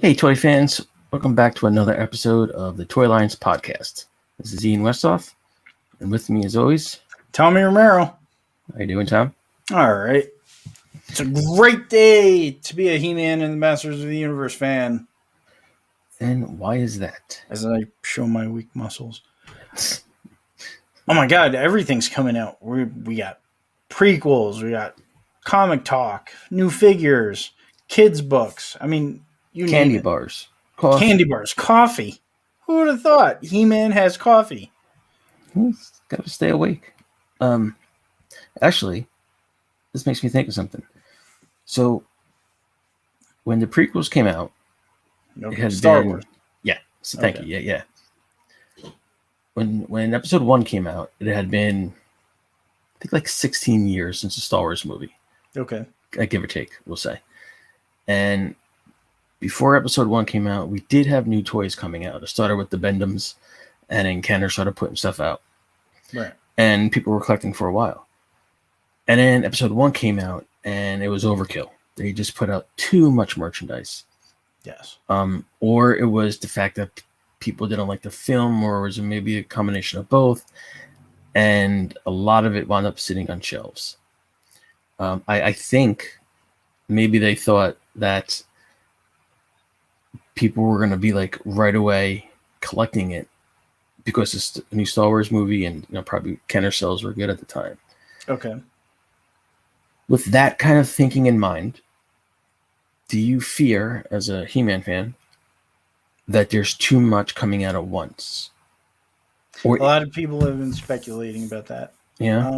Hey, toy fans. Welcome back to another episode of the Toylines podcast. This is Ian Westhoff, and with me, as always, Tommy Romero. How you doing, Tom? All right. It's a great day to be a He-Man and the Masters of the Universe fan. And why is that? As I show my weak muscles. Oh my God, everything's coming out. We got prequels, we got comic talk, new figures, kids' books. I mean, you Candy name it. bars. Coffee. Candy bars, coffee. Who would have thought He-Man has coffee? He's got to stay awake. Actually, this makes me think of something. So, when the prequels came out, Okay. it had Star been, Wars. Yeah. So thank you. Yeah. When episode 1 came out, it had been, I think, like 16 years since the Star Wars movie. Okay. Give or take, we'll say. And before episode 1 came out, we did have new toys coming out. It started with the Bendhams, and then Kenner started putting stuff out. Right. And people were collecting for a while. And then episode 1 came out, and it was overkill. They just put out too much merchandise. Yes. Or it was the fact that people didn't like the film, or was it maybe a combination of both? And a lot of it wound up sitting on shelves. I think maybe they thought that people were going to be like right away collecting it because it's a new Star Wars movie, and probably Kenner sales were good at the time. Okay. With that kind of thinking in mind, do you fear, as a He-Man fan, that there's too much coming out at once? Or a lot of people have been speculating about that. Yeah.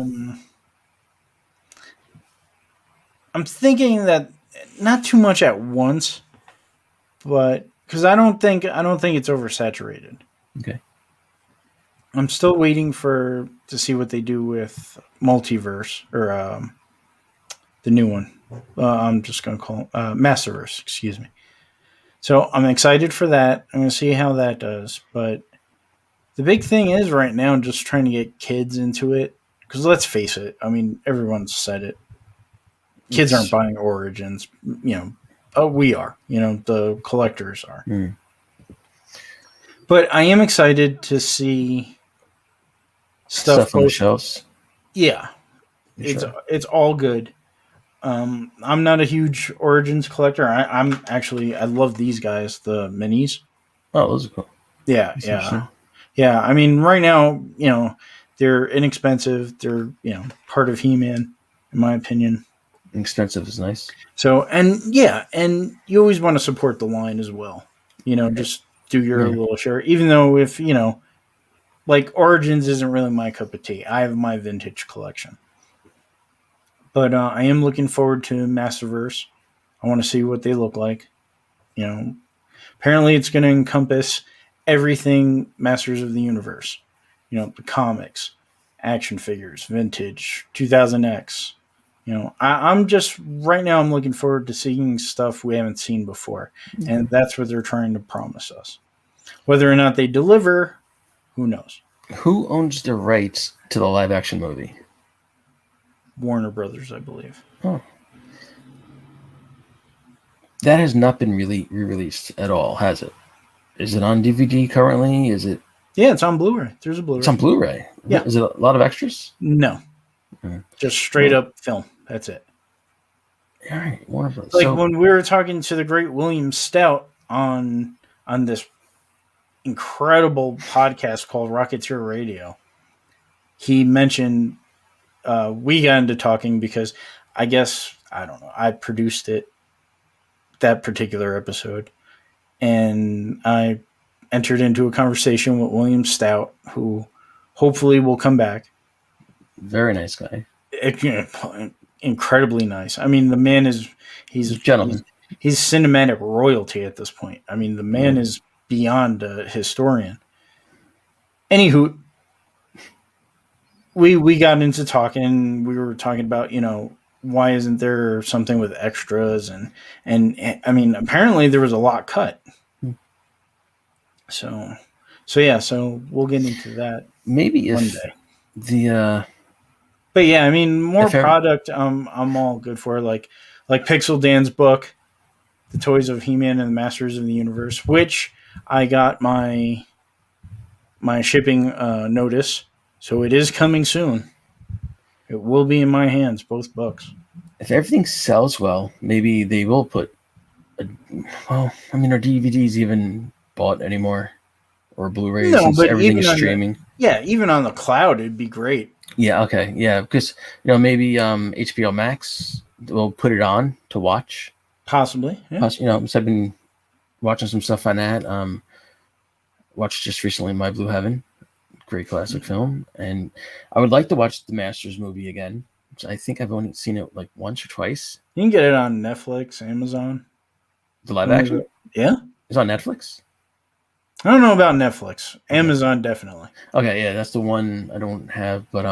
I'm thinking that not too much at once, but because I don't think it's oversaturated. Okay. I'm still waiting to see what they do with Multiverse or the new one. I'm just going to call it Masterverse. Excuse me. So I'm excited for that. I'm going to see how that does. But the big thing is right now just trying to get kids into it. Because let's face it. I mean, everyone's said it. Kids aren't buying Origins. We are. The collectors are. Mm. But I am excited to see stuff on the shelves. Yeah. It's all good. I'm not a huge Origins collector. I love these guys, the minis. Oh, those are cool. Yeah. I mean, right now, they're inexpensive. They're, part of He-Man, in my opinion. Expensive is nice. So, and you always want to support the line as well. Just do your little share. Even though if, like Origins isn't really my cup of tea. I have my vintage collection. But I am looking forward to Masterverse. I want to see what they look like. Apparently it's going to encompass everything Masters of the Universe. The comics, action figures, vintage, 2000X. I'm just, right now I'm looking forward to seeing stuff we haven't seen before. Mm-hmm. And that's what they're trying to promise us. Whether or not they deliver, who knows? Who owns the rights to the live action movie? Warner Brothers, I believe. Oh. That has not been re-released at all, has it? Is it on DVD currently? Is it? Yeah, it's on Blu-ray. There's a Blu-ray. It's on Blu-ray? Yeah. Is it a lot of extras? No. Just straight up film. That's it. All right. Wonderful. Like when we were talking to the great William Stout on this incredible podcast called Rocketeer Radio, he mentioned we got into talking because I guess, I don't know, I produced that particular episode, and I entered into a conversation with William Stout, who hopefully will come back. Very nice guy. Incredibly nice. I mean, the man he's a gentleman. He's cinematic royalty at this point. I mean, the man is beyond a historian. Anywho, we got into talking. We were talking about, why isn't there something with extras? And I mean, apparently there was a lot cut. So we'll get into that. Maybe one if day. But yeah, I mean, more product. I'm all good for. Like Pixel Dan's book. the toys of He-Man and the Masters of the Universe, which I got my shipping notice, so it is coming soon. It will be in my hands, both books. If everything sells well, maybe they will put. Are DVDs even bought anymore, or Blu-rays? No, Since but everything even is streaming. even on the cloud, it'd be great. Yeah. Okay. Yeah, because maybe HBO Max will put it on to watch. Possibly. Yeah. So I've been watching some stuff on that. Watched just recently My Blue Heaven, great classic film, and I would like to watch the Masters movie again. Which I think I've only seen it like once or twice. You can get it on Netflix, Amazon. The live action? Yeah. It's on Netflix? I don't know about Netflix. Amazon, definitely. Okay, yeah, that's the one I don't have, but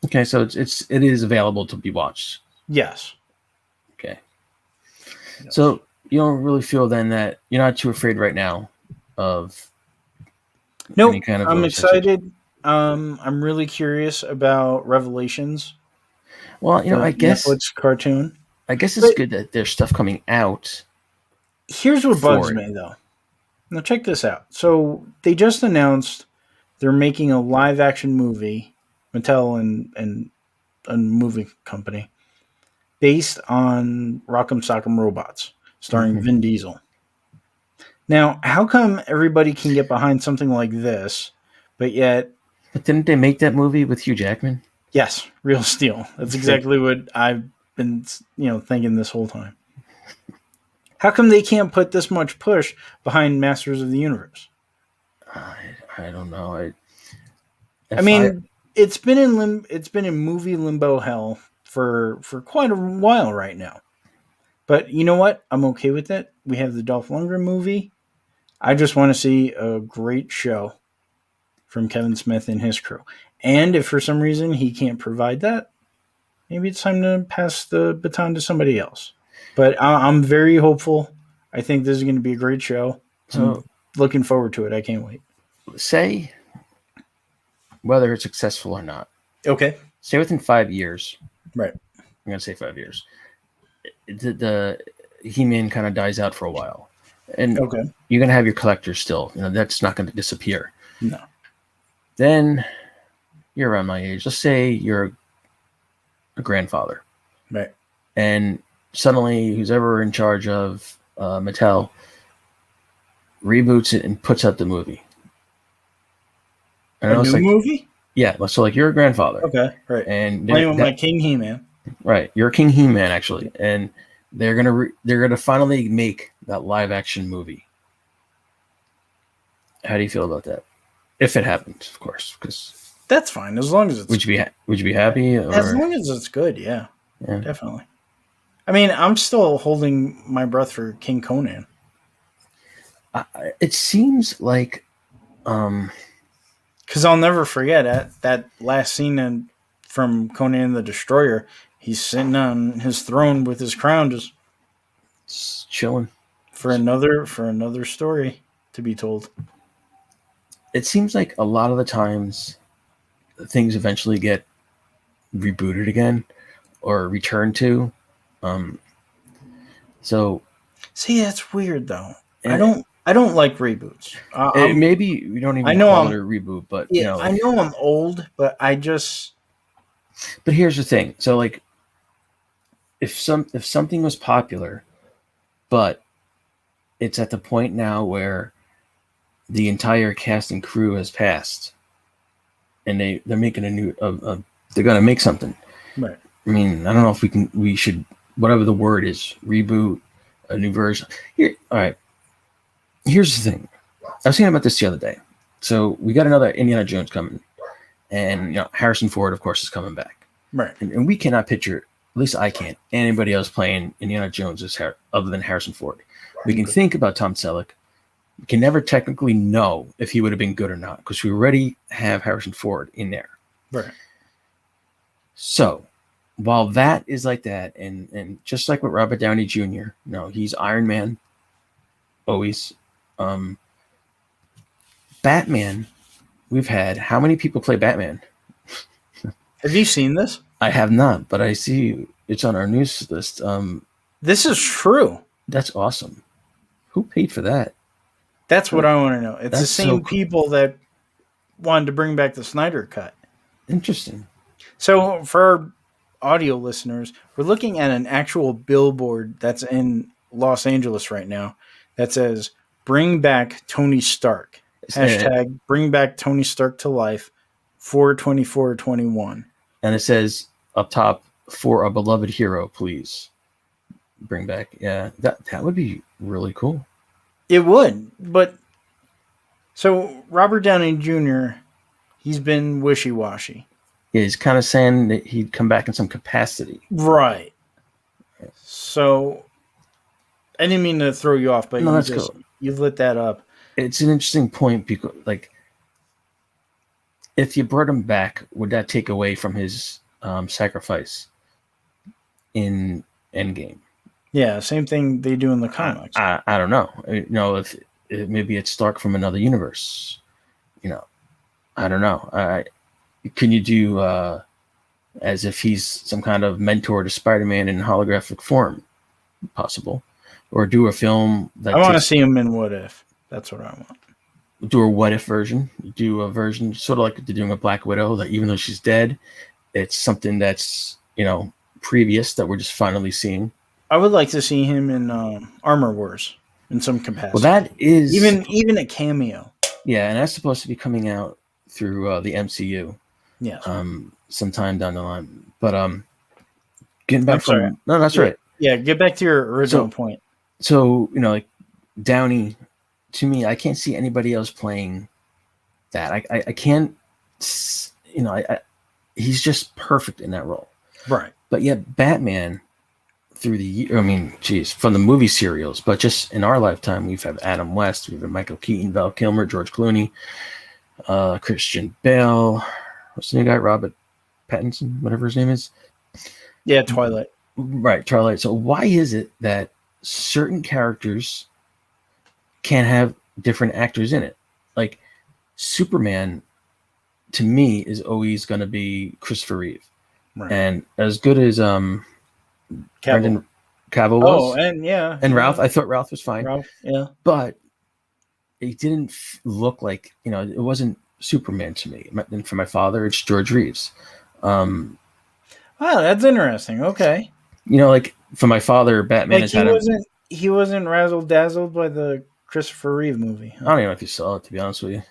okay, so it is available to be watched. Yes. Okay. Yes. So you don't really feel then that you're not too afraid right now of any kind of I'm excited. I'm really curious about Revelations. Well, I guess Netflix cartoon. I guess it's good that there's stuff coming out. Here's what bugs me, though. Now, check this out. So, they just announced they're making a live-action movie, Matel and a movie company, based on Rock'em Sock'em Robots, starring Vin Diesel. Now, how come everybody can get behind something like this, but yet... But didn't they make that movie with Hugh Jackman? Yes, Real Steel. That's exactly what I've been, thinking this whole time. How come they can't put this much push behind Masters of the Universe? I don't know. It's been in movie limbo hell for quite a while right now. But you know what? I'm okay with it. We have the Dolph Lundgren movie. I just want to see a great show from Kevin Smith and his crew. And if for some reason he can't provide that, maybe it's time to pass the baton to somebody else. But I'm very hopeful. I think this is going to be a great show. So, I'm looking forward to it. I can't wait. Say whether it's successful or not. Okay. Say within 5 years. Right. I'm going to say 5 years. The He-Man kind of dies out for a while. And you're going to have your collectors still. That's not going to disappear. No. Then you're around my age. Let's say you're a grandfather. Right. And suddenly who's ever in charge of Mattel reboots it and puts out the movie. A new movie? Yeah. So you're a grandfather. Okay. Right. And playing with my King He-Man. Right. You're King He-Man actually. And they're gonna finally make that live action movie. How do you feel about that? If it happens, of course, because that's fine as long as it's. Would you be happy? Or? As long as it's good, yeah, definitely. I'm still holding my breath for King Conan. It seems like, because I'll never forget that last scene from Conan the Destroyer. He's sitting on his throne with his crown, just chilling for another story to be told. It seems like a lot of the times things eventually get rebooted again or returned to. So see, that's weird though. I don't like reboots. Maybe we don't even call it a reboot, but I know I'm old, but I just. But here's the thing. So if something was popular, but it's at the point now where the entire cast and crew has passed, and they're making a new they're gonna make something. Right. I mean, I don't know if we should whatever the word is, reboot, a new version. Here, all right. Here's the thing. I was thinking about this the other day. So we got another Indiana Jones coming, and Harrison Ford, of course, is coming back. Right. And we cannot picture, at least I can't, anybody else playing Indiana Jones other than Harrison Ford. We can think about Tom Selleck. We can never technically know if he would have been good or not because we already have Harrison Ford in there. Right. So while that is like that, and just like with Robert Downey Jr., he's Iron Man, always. Batman, we've had how many people play Batman? Have you seen this? I have not, but I see it's on our news list. This is true. That's awesome. Who paid for that? That's what I want to know. It's the That's so same cool. people that wanted to bring back the Snyder Cut. Interesting. So for our audio listeners, we're looking at an actual billboard that's in Los Angeles right now that says "Bring back Tony Stark." And Hashtag Bring back Tony Stark to life. 4/24/21. it says up top, "For a beloved hero, please bring back." Yeah, that would be really cool. It would, but so Robert Downey Jr. He's been wishy-washy. Yeah, he's kind of saying that he'd come back in some capacity. Right. So I didn't mean to throw you off, but No, that's cool. you lit that up. It's an interesting point because, like, if you brought him back, would that take away from his sacrifice in Endgame? Yeah, same thing they do in the comics. I don't know. If maybe it's Stark from another universe. I don't know. Can you do as if he's some kind of mentor to Spider-Man in holographic form? Possible. Or do a film that I want to see him in What If. That's what I want. Do a what if version. Do a version sort of like they're doing a Black Widow, that even though she's dead, it's something that's previous that we're just finally seeing. I would like to see him in Armor Wars in some capacity. Well, that is even a cameo. Yeah, and that's supposed to be coming out through the MCU. Yeah. Sometime down the line. But getting back from no, that's yeah, right. Yeah, get back to your original point. So like Downey, to me, I can't see anybody else playing that. I can't. He's just perfect in that role. Right. But yet Batman, through from the movie serials, but just in our lifetime, we've had Adam West, we've had Michael Keaton, Val Kilmer, George Clooney, Christian Bale. What's the new guy? Robert Pattinson, whatever his name is. Yeah, Twilight. Right, Twilight. So why is it that certain characters can't have different actors in it? Like Superman, to me, is always going to be Christopher Reeve. Right. And as good as Brendan Cavill was. And Ralph. I thought Ralph was fine. Ralph, yeah. But it didn't look like, it wasn't Superman to me. And for my father, it's George Reeves. Wow, that's interesting. Okay. Like for my father, Batman he wasn't razzle dazzled by the Christopher Reeve movie. Huh? I don't even know if you saw it, to be honest with you.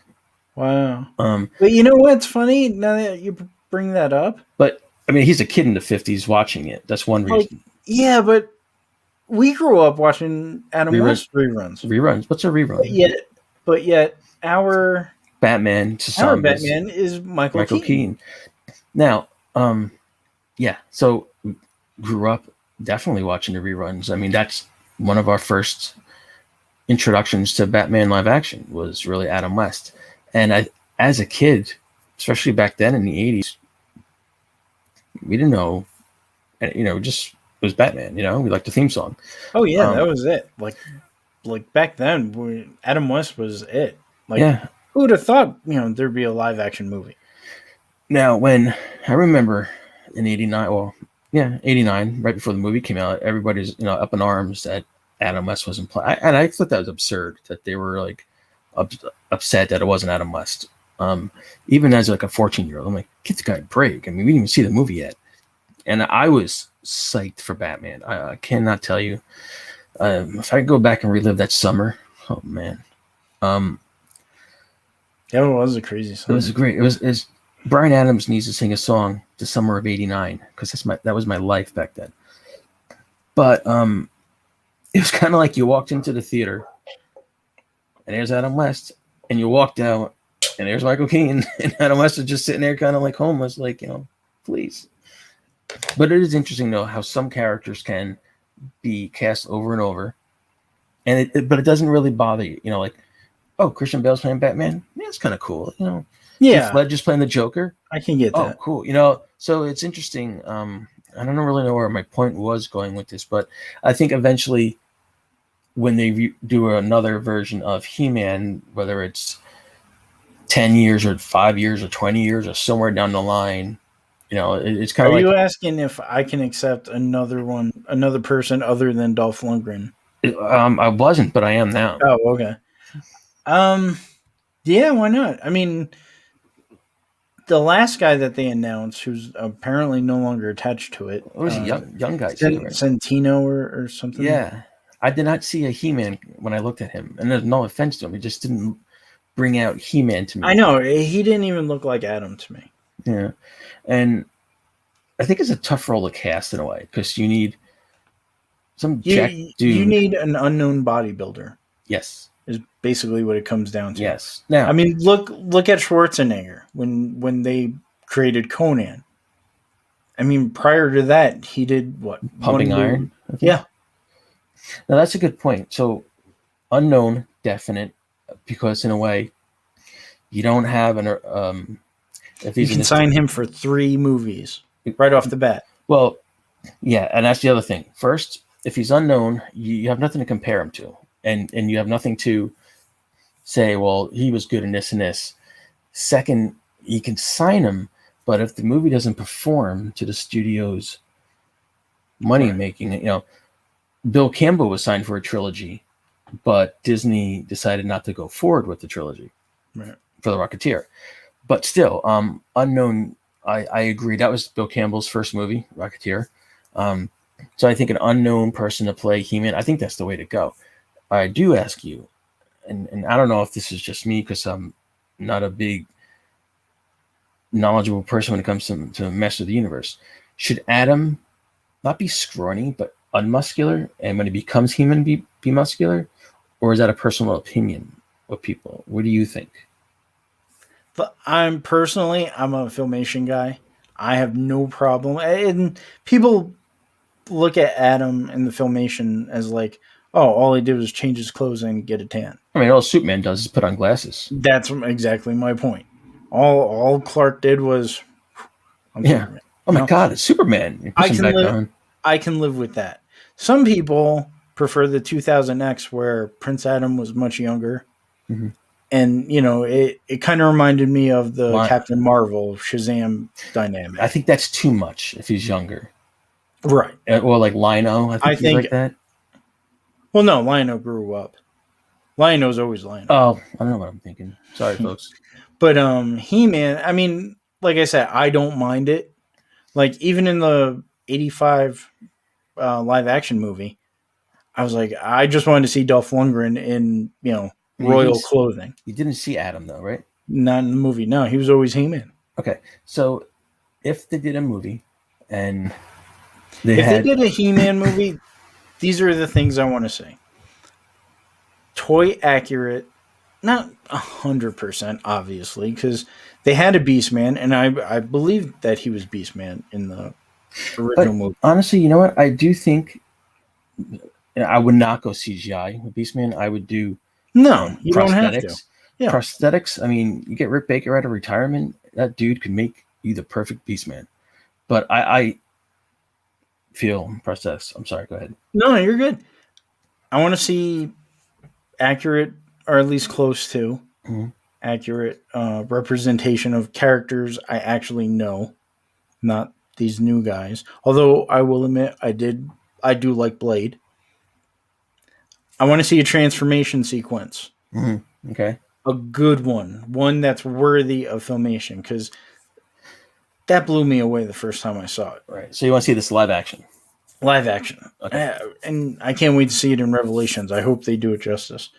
Wow. But you know what's funny? Now that you bring that up. But he's a kid in the 50s watching it. That's one reason. Yeah, but we grew up watching Adam West reruns. Reruns? What's a rerun? But yet our Batman is Michael Keaton. Now, so we grew up definitely watching the reruns. That's one of our first introductions to Batman live action was really Adam West. And as a kid, especially back then in the 80s, we didn't know, just it was Batman, we liked the theme song. Oh yeah, that was it. Like back then, Adam West was it. Who would have thought, there'd be a live action movie? Now, when I remember in 89, 89, right before the movie came out, everybody's, up in arms that Adam West wasn't playing. And I thought that was absurd, that they were like upset that it wasn't Adam West. Even as like a 14-year-old, I'm like, get the guy a break. We didn't even see the movie yet. And I was psyched for Batman. I cannot tell you. If I could go back and relive that summer, oh man. It was a crazy summer. It was great. It was Bryan Adams needs to sing a song the summer of '89 because that was my life back then. But it was kind of like you walked into the theater and there's Adam West, and you walked out and there's Michael Keaton, and Adam West was just sitting there kind of like homeless, like, please. But it is interesting though how some characters can be cast over and over, and but it doesn't really bother you. Like, oh, Christian Bale's playing Batman. Yeah, it's kind of cool. Yeah. Heath Ledger's playing the Joker. I can get that. Oh, cool. So it's interesting. I don't really know where my point was going with this, but I think eventually when they do another version of He-Man, whether it's 10 years or 5 years or 20 years or somewhere down the line, it's kind of like... Are you asking if I can accept another person other than Dolph Lundgren I wasn't, but I am now. Oh, okay. Um, yeah, why not? I mean, the last guy that they announced, who's apparently no longer attached to it, What was a young guy too, right? Santino or something. Yeah, I did not see a He-Man when I looked at him, and there's no offense to him. He just didn't bring out He-Man to I me. know he didn't even look like Adam to me. Yeah, and I think it's a tough role to cast in a way because you need some jack You dude. need an unknown bodybuilder. Yes, Is basically what it comes down to. yes. I Now, mean, look at Schwarzenegger when they created Conan. I mean, prior to that, he did what Pumping one movie? Iron. I think. Yeah, Now that's a good point. So unknown, definite, because in a way you don't have an if you he's in can this. sign him for 3 movies right off the bat. Well, yeah, and that's the other thing. First, if he's unknown, you have nothing to compare him to, and you have nothing to say. Well, he was good in this and this. Second, you can sign him, but if the movie doesn't perform to the studio's money making, Bill Campbell was signed for a trilogy, but Disney decided not to go forward with the trilogy for the Rocketeer. But still, unknown. I agree. That was Bill Campbell's first movie, Rocketeer. So I think an unknown person to play He-Man, I think that's the way to go. I do ask you, and I don't know if this is just me because I'm not a big knowledgeable person when it comes to Master of the Universe. Should Adam not be scrawny but unmuscular, and when he becomes human, be muscular, or is that a personal opinion of people? What do you think? But I'm a Filmation guy. I have no problem, and people look at Adam in the Filmation as like, oh, all he did was change his clothes and get a tan. I mean, all Superman does is put on glasses. That's exactly my point. All Clark did was, Superman. Oh my God, it's Superman. You push him back down. I can live with that. Some people prefer the 2000X where Prince Adam was much younger. Mm-hmm. And, it kind of reminded me of the Captain Marvel, Shazam dynamic. I think that's too much if he's younger. Right. Or like Lino. I think he's like that. Well, no, Lino grew up. Lino's always Lino. Oh, I don't know what I'm thinking. Sorry, folks. But He-Man, I mean, like I said, I don't mind it. Like, even in the 85 live action movie, I was like, I just wanted to see Dolph Lundgren in, royal clothing. You didn't see Adam, though, right? Not in the movie. No, he was always He-Man. Okay. So if they did a movie and they did a He-Man movie, these are the things I want to say. Toy accurate, not 100%, obviously, because they had a Beastman, and I believe that he was Beastman in the original movie. Honestly, you know what? I do think I would not go CGI with Beastman. I would do you don't have to. Yeah. Prosthetics. I mean, you get Rick Baker out of retirement, that dude could make you the perfect Beastman. But I feel prosthetics. I'm sorry. Go ahead. No, you're good. I want to see accurate, or at least close to accurate representation of characters I actually know, not these new guys. Although I will admit, I do like Blade. I want to see a transformation sequence. Mm-hmm. Okay. A good one that's worthy of Filmation, because that blew me away the first time I saw it. Right. So you want to see this live action? Live action. Okay. And I can't wait to see it in Revelations. I hope they do it justice.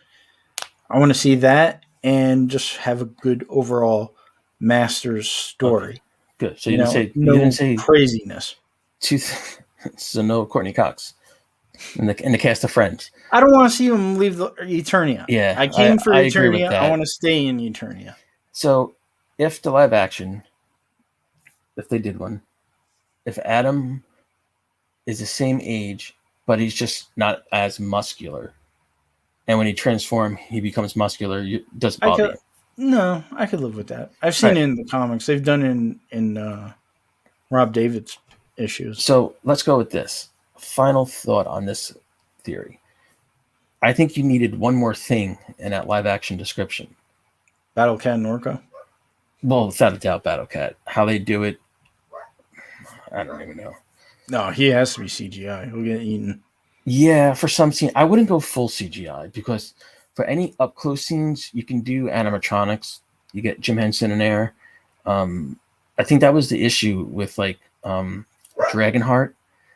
I want to see that and just have a good overall Masters story. Okay. Good. So you didn't say craziness. So no Courtney Cox in the cast of Friends. I don't want to see him leave Eternia. Yeah, I came for Eternia. Agree with that. I want to stay in Eternia. So if the live action, if they did one, if Adam is the same age, but he's just not as muscular, and when he transforms, he becomes muscular, it doesn't bother you? No, I could live with that. I've seen it in the comics. They've done it in Rob David's issues. So let's go with this. Final thought on this theory. I think you needed one more thing in that live action description. Battle Cat and Orca? Well, without a doubt, Battle Cat. How they do it, I don't even know. No, he has to be CGI. He'll get eaten. Yeah, for some scene, I wouldn't go full CGI because for any up close scenes, you can do animatronics. You get Jim Henson in there. Um, I think that was the issue with like Dragonheart,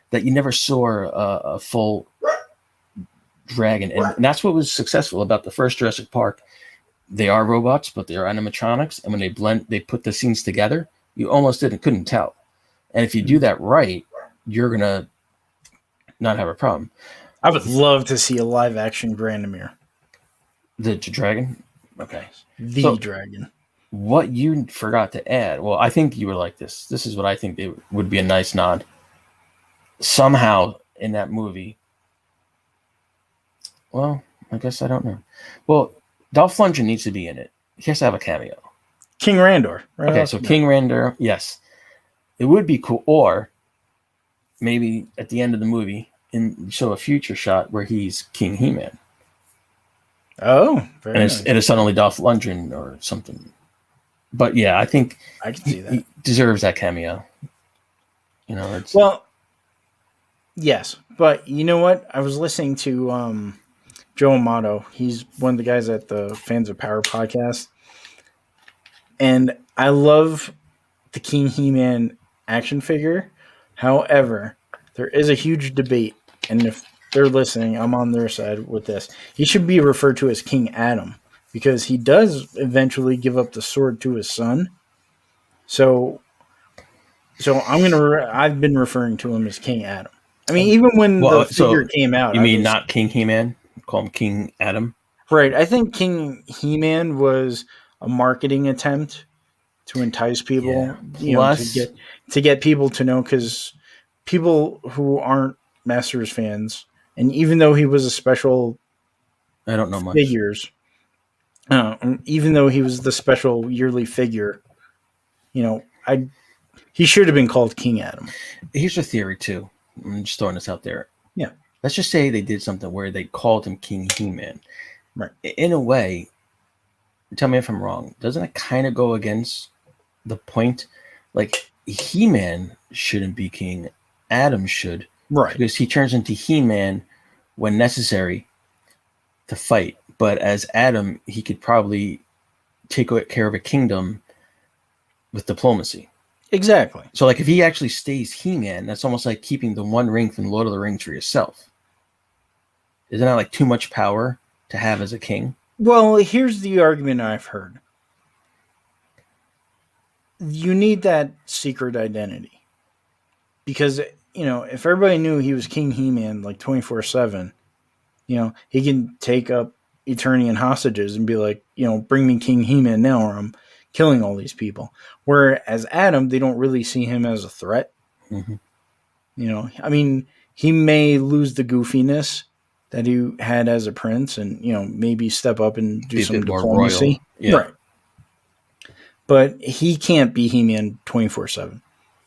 that you never saw a full dragon, and that's what was successful about the first Jurassic Park. They are robots, but they are animatronics, and when they put the scenes together, you almost couldn't tell. And if you do that right, you're gonna not have a problem. I would love to see a live action Grandemir. The dragon, okay. The So dragon. what you forgot to add, well, I think you were like this. This is what I think it would be a nice nod. Somehow in that movie, well, I guess I don't know. Well, Dolph Lundgren needs to be in it. He has to have a cameo. King Randor. Right, Okay, so King Randor, yes. It would be cool. Or maybe at the end of the movie, show a future shot where he's King He-Man. Oh, very nice. And it's suddenly Dolph Lundgren or something. But yeah, I think I can see that. He deserves that cameo. You know, it's well, yes, but you know what? I was listening to Joe Amato. He's one of the guys at the Fans of Power podcast, and I love the King He-Man action figure. However, there is a huge debate, and if they're listening, I'm on their side with this. He should be referred to as King Adam because he does eventually give up the sword to his son. So I've been referring to him as King Adam. I mean, even when the figure came out, you mean not King He-Man? Call him King Adam, right? I think King He-Man was a marketing attempt to entice people, to get people to know, because people who aren't Masters fans, and even though he was a special, I don't know much figures. Even though he was the special yearly figure, he should have been called King Adam. Here's a theory too. I'm just throwing this out there. Yeah. Let's just say they did something where they called him King He-Man. Right. In a way, tell me if I'm wrong, doesn't it kind of go against the point? Like, He-Man shouldn't be king. Adam should. Right. Because he turns into He-Man when necessary to fight. But as Adam, he could probably take care of a kingdom with diplomacy. Exactly. So, like, if he actually stays He-Man, that's almost like keeping the One Ring from Lord of the Rings for yourself. Isn't that like too much power to have as a king? Well, here's the argument I've heard. You need that secret identity. Because, if everybody knew he was King He-Man like 24/7, he can take up Eternian hostages and be like, bring me King He-Man now or I'm killing all these people. Whereas Adam, they don't really see him as a threat. Mm-hmm. I mean, he may lose the goofiness that he had as a prince and, maybe step up and do some diplomacy. Yeah. Right. But he can't be He-Man 24/7.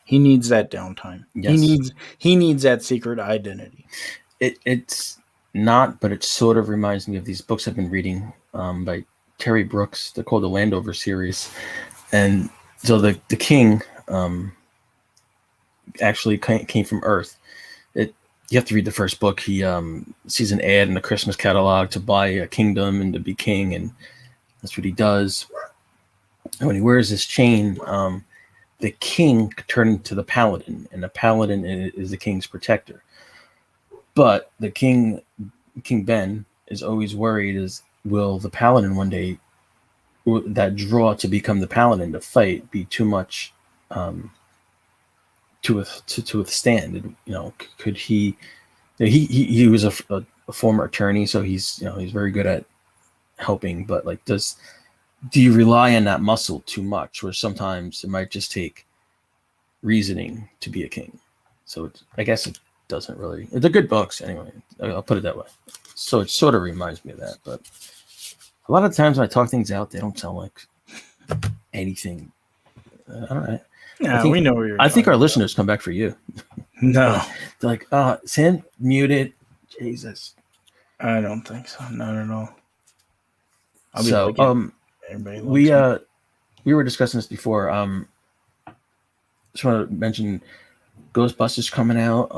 He needs that downtime. Yes. He needs that secret identity. It's not, but it sort of reminds me of these books I've been reading by Terry Brooks. They're called the Landover series. And so the king actually came from Earth. You have to read the first book. He sees an ad in the Christmas catalog to buy a kingdom and to be king, and that's what he does. And when he wears this chain, the king could turn into the paladin, and the paladin is the king's protector. But the King Ben is always worried: will the paladin one day, that draw to become the paladin to fight, be too much to withstand? Could he? He was a former attorney, so he's very good at helping. But like, do you rely on that muscle too much, or sometimes it might just take reasoning to be a king? So I guess it doesn't really. They're good books anyway. I'll put it that way. So it sort of reminds me of that. But a lot of times when I talk things out, they don't sound like anything. All right. Yeah, we know what you're I think our listeners come back for you. No. They're like, Sam muted. Jesus. I don't think so. Not at all. We were discussing this before. Just want to mention Ghostbusters coming out.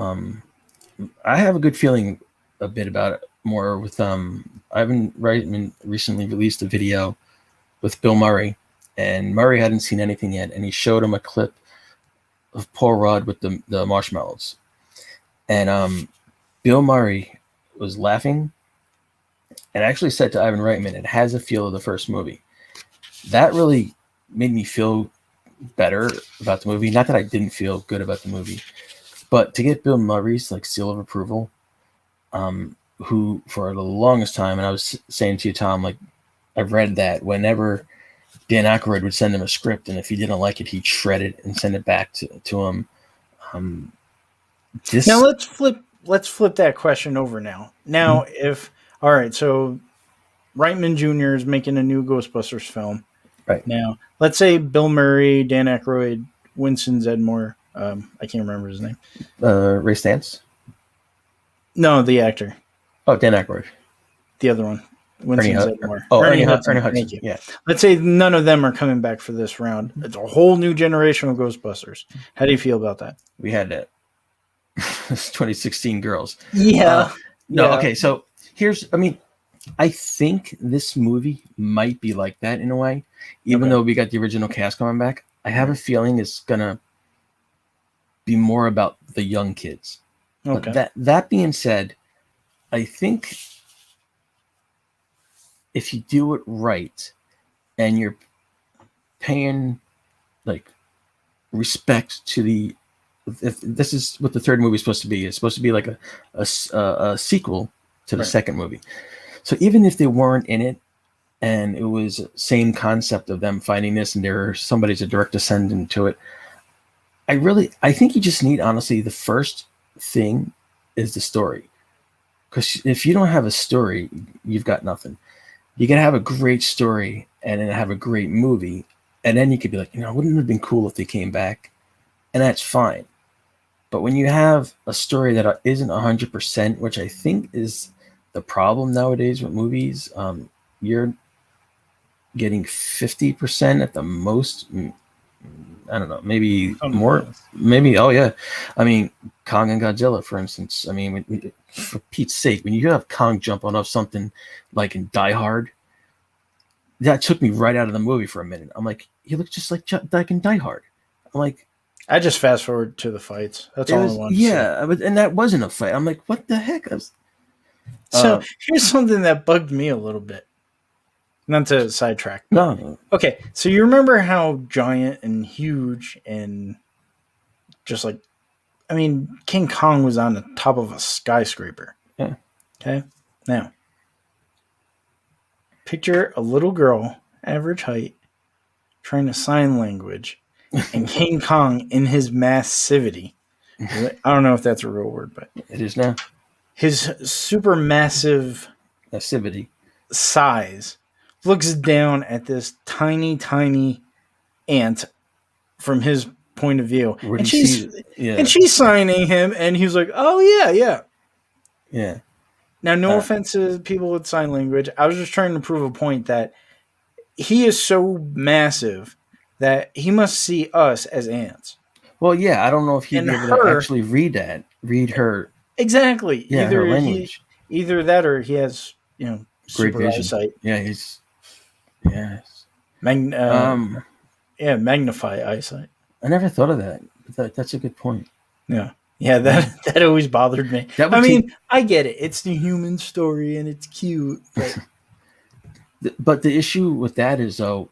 I have a good feeling a bit about it more with Ivan Reitman recently released a video with Bill Murray, and Murray hadn't seen anything yet, and he showed him a clip of Paul Rudd with the marshmallows, and Bill Murray was laughing and actually said to Ivan Reitman, "It has a feel of the first movie." That really made me feel better about the movie. Not that I didn't feel good about the movie, but to get Bill Murray's like seal of approval, who for the longest time, and I was saying to you, Tom, like I've read that whenever Dan Aykroyd would send him a script, and if he didn't like it, he'd shred it and send it back to him. Now let's flip that question over now. Now, if all right, so Reitman Jr. is making a new Ghostbusters film. Right. Now, let's say Bill Murray, Dan Aykroyd, Winston Zeddemore, I can't remember his name. Ray Stantz? No, the actor. Oh, Dan Aykroyd. The other one. Winston Zeddemore. Oh, Ernie Hudson. Thank you. Yeah. Let's say none of them are coming back for this round. It's a whole new generation of Ghostbusters. How do you feel about that? We had that. 2016 girls. Yeah. Okay. So I think this movie might be like that in a way, even though we got the original cast coming back. I have a feeling it's gonna be more about the young kids. Okay. But that being said, I think if you do it right and you're paying like respect to the, if this is what the third movie is supposed to be, it's supposed to be like a sequel to the second movie. So even if they weren't in it and it was same concept of them fighting this and somebody's a direct descendant to it, I think you just need, honestly, the first thing is the story. Because if you don't have a story, you've got nothing. You got to have a great story and then have a great movie. And then you could be like, wouldn't it have been cool if they came back? And that's fine. But when you have a story that isn't 100%, which I think is the problem nowadays with movies, you're getting 50% at the most. I don't know, maybe more, maybe. Oh yeah. I mean, Kong and Godzilla, for instance. I mean, for Pete's sake, when you have Kong jumping off something like in Die Hard, that took me right out of the movie for a minute. I'm like, he looks just like in Die Hard. I'm like, I just fast forward to the fights. That's all I wanted to say. And that wasn't a fight. I'm like, what the heck? So here's something that bugged me a little bit. Not to sidetrack. No. Okay, so you remember how giant and huge and just like, King Kong was on the top of a skyscraper. Yeah. Okay. Now, picture a little girl, average height, trying to sign language, and King Kong in his massivity. I don't know if that's a real word, but it is now. His super massive massivity size looks down at this tiny ant from his point of view. And she's signing him, and he's like, oh, yeah. Yeah. Now, no offense to people with sign language. I was just trying to prove a point that he is so massive that he must see us as ants. Well, yeah, I don't know if he'd be able to actually read her. Exactly. Yeah, her language. Either that or he has, great super vision. eyesight. Yeah, magnify eyesight. I never thought of that. That's a good point. Yeah. Yeah, that always bothered me. I get it. It's the human story and it's cute. But the issue with that is, though,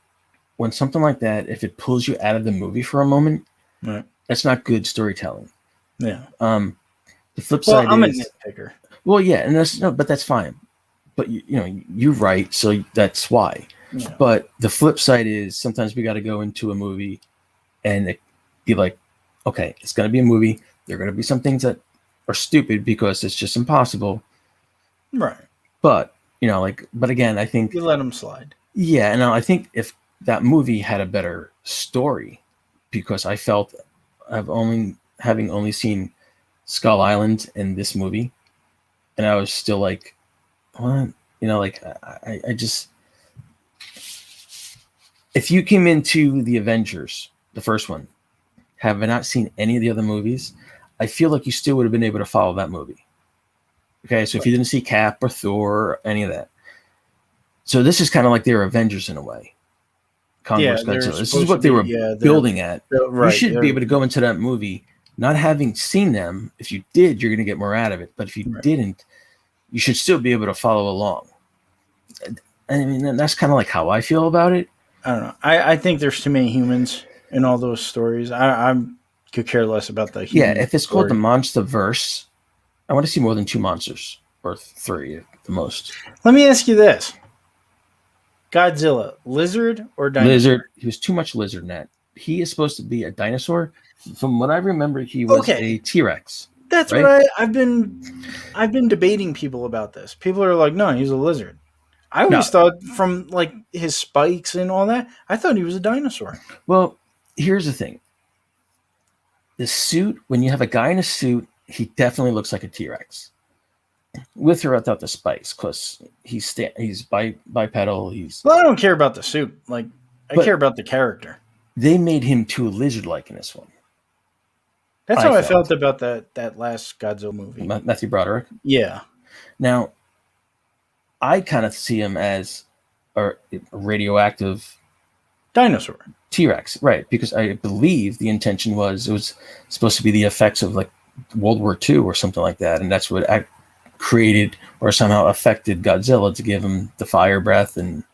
when something like that, if it pulls you out of the movie for a moment, right, that's not good storytelling. Yeah. The flip side I'm is, a nitpicker. Well, yeah, and but that's fine. But you're right, so that's why. Yeah. But the flip side is sometimes we got to go into a movie and be like, okay, it's going to be a movie. There are going to be some things that are stupid because it's just impossible. Right. But, but again, I think you let them slide. Yeah. And I think if that movie had a better story, because I felt having only seen Skull Island in this movie, and I was still like, what? I just, if you came into the Avengers, the first one, have not seen any of the other movies, I feel like you still would have been able to follow that movie. Okay, so if you didn't see Cap or Thor or any of that, so this is kind of like their Avengers in a way. Kong Yeah, vs. they're Godzilla. This is supposed what to they be. were Yeah, building at. You right. should be able to go into that movie not having seen them. If you did, you're going to get more out of it. But if you didn't, you should still be able to follow along. I mean, that's kind of like how I feel about it. I don't know. I think there's too many humans in all those stories. I could care less about the human. Yeah, if it's story. called the Monster Verse, I want to see more than 2 monsters, or 3 at the most. Let me ask you this: Godzilla, lizard or dinosaur? Lizard. He was too much lizard in that. He is supposed to be a dinosaur. From what I remember, he was a T-Rex. That's right? what I've been debating people about this. People are like, no, he's a lizard. I always thought from like his spikes and all that, I thought he was a dinosaur. Well, here's the thing. The suit, when you have a guy in a suit, he definitely looks like a T-Rex. With or without the spikes, because he's bipedal. Well, I don't care about the suit. Like, I care about the character. They made him too lizard-like in this one. That's how I felt about that last Godzilla movie. Matthew Broderick? Yeah. Now, I kind of see him as a radioactive dinosaur. T-Rex, right? Because I believe the intention was it was supposed to be the effects of like World War II or something like that, and that's what created or somehow affected Godzilla to give him the fire breath and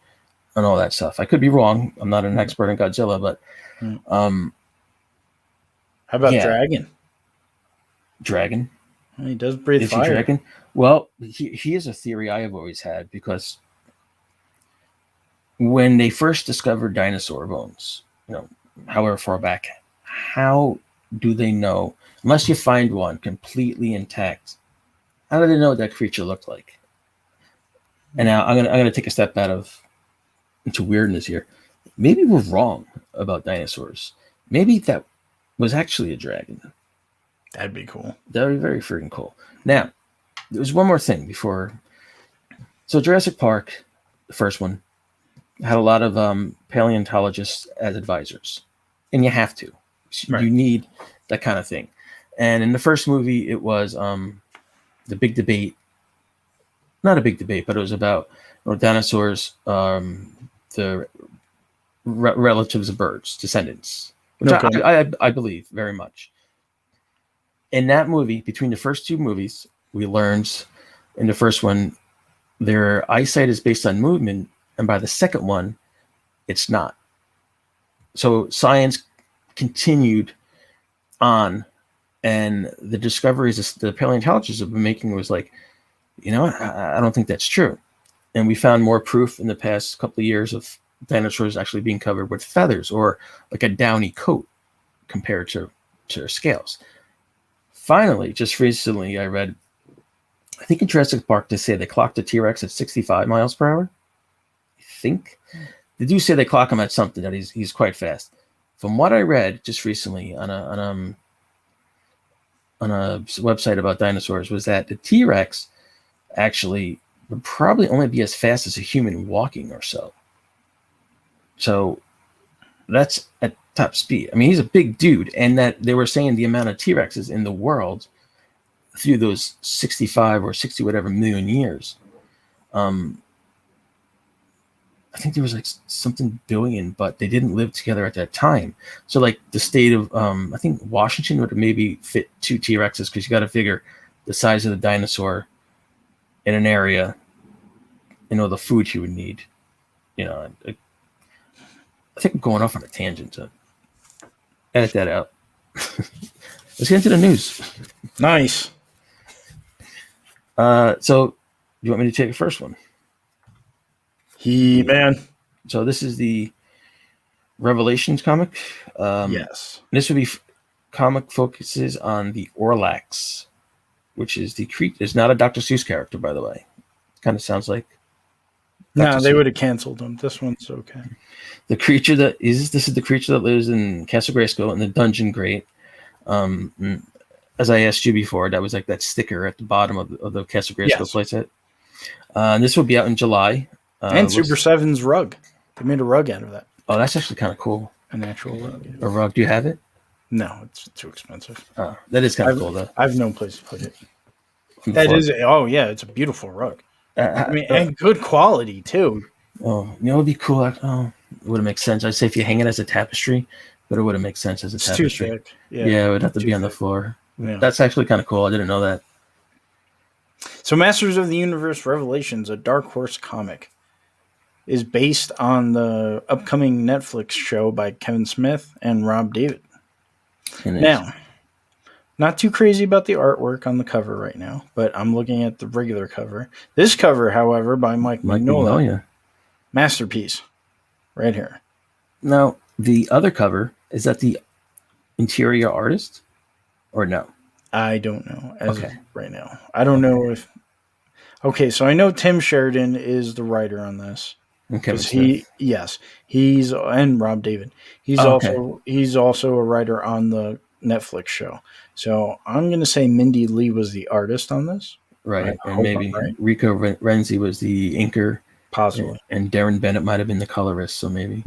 all that stuff. I could be wrong. I'm not an expert in Godzilla, but how about Dragon? Dragon. He does breathe fire. Dragon? Well, he is a theory I have always had, because when they first discovered dinosaur bones, however far back, how do they know, unless you find one completely intact, how do they know what that creature looked like? And now I'm gonna take a step into weirdness here. Maybe we're wrong about dinosaurs. Maybe that was actually a dragon. That'd be cool. That would be very freaking cool. Now, there's one more thing before. So Jurassic Park, the first one, had a lot of paleontologists as advisors. And you have to. Right. You need that kind of thing. And in the first movie, it was the big debate. Not a big debate, but it was about dinosaurs, the relatives of birds, descendants. Which I believe very much. In that movie, between the first 2 movies, we learned in the first one, their eyesight is based on movement, and by the second one, it's not. So science continued on, and the discoveries the paleontologists have been making was like, I don't think that's true. And we found more proof in the past couple of years of dinosaurs actually being covered with feathers or like a downy coat compared to their scales. Finally, just recently, I read, I think in Jurassic Park, they say they clocked a T-Rex at 65 miles per hour. I think. They do say they clock him at something, that he's quite fast. From what I read just recently on a website about dinosaurs, was that the T-Rex actually would probably only be as fast as a human walking or so. So that's at top speed. I mean, he's a big dude, and that they were saying the amount of T-Rexes in the world through those 65 or 60 whatever million years. I think there was like something billion, but they didn't live together at that time. So like the state of, I think Washington would have maybe fit 2 T-Rexes, because you got to figure the size of the dinosaur in an area, the food he would need. I think I'm going off on a tangent. So edit that out. Let's get into the news. Nice. So you want me to take the first one? He-Man. So this is the Revelations comic. Yes. This would be comic focuses on the Orlax, which is the creature. It's not a Dr. Seuss character, by the way. Kind of sounds like. No, they would have canceled him. This one's okay. The creature this is the creature that lives in Castle Grayskull in the Dungeon Great. As I asked you before, that was like that sticker at the bottom of the Castle Grayskull playset. This will be out in July. And Super 7's rug. They made a rug out of that. Oh, that's actually kind of cool. An actual rug. A rug. Do you have it? No, it's too expensive. Oh, that is kind of cool, though. I have no place to put it. on the That floor. is, oh yeah, it's a beautiful rug. I mean, Uh, and good quality too. oh, you know, it'd be cool. Oh, it wouldn't make sense. I'd say if you hang it as a tapestry, but it wouldn't make sense as a It's too tapestry. thick. Yeah, it would have to too be on the thick. floor. Yeah. That's actually kind of cool. I didn't know that. So, Masters of the Universe Revelations, a Dark Horse comic, is based on the upcoming Netflix show by Kevin Smith and Rob David. And Now, not too crazy about the artwork on the cover right now, but I'm looking at the regular cover. This cover, however, by Mike Mignola, masterpiece, right here. Now, the other cover, is that the interior artist or no? I don't know as of right now. I don't know if. Okay, so I know Tim Sheridan is the writer on this. Kevin Smith. He's and Rob David. He's also a writer on the Netflix show. So I'm going to say Mindy Lee was the artist on this. Right, and maybe Rico Renzi was the inker, possibly, and Darren Bennett might have been the colorist. So maybe,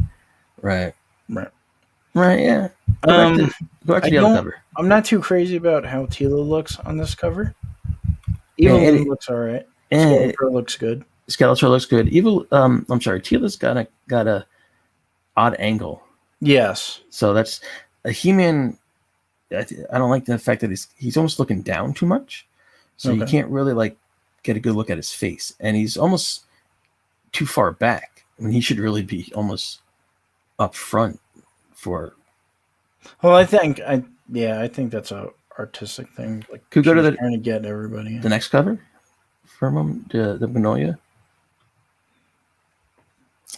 right, yeah. Go back to the other cover. I'm not too crazy about how Tila looks on this cover. Evil looks all right. Skeletor looks good. Skeletor looks good. I'm sorry. Tila's got a odd angle. Yes. So that's a He-Man. I don't like the fact that he's almost looking down too much. So you can't really get a good look at his face, and he's almost too far back when he should really be almost up front for. Well, I think that's a artistic thing. Could go to trying to get everybody. The next cover from him, the Magnolia.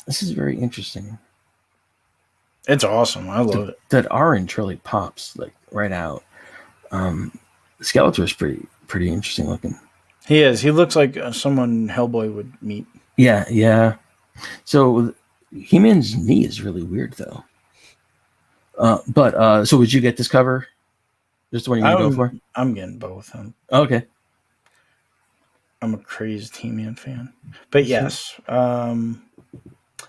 This is very interesting. It's awesome. I love it. That orange really pops right out. Skeletor is pretty interesting looking. He is. He looks like someone Hellboy would meet. Yeah. So He-Man's knee is really weird though. But so would you get this cover? Just the one you're going to go for? I'm getting both. Okay. I'm a crazed He-Man fan. But yes,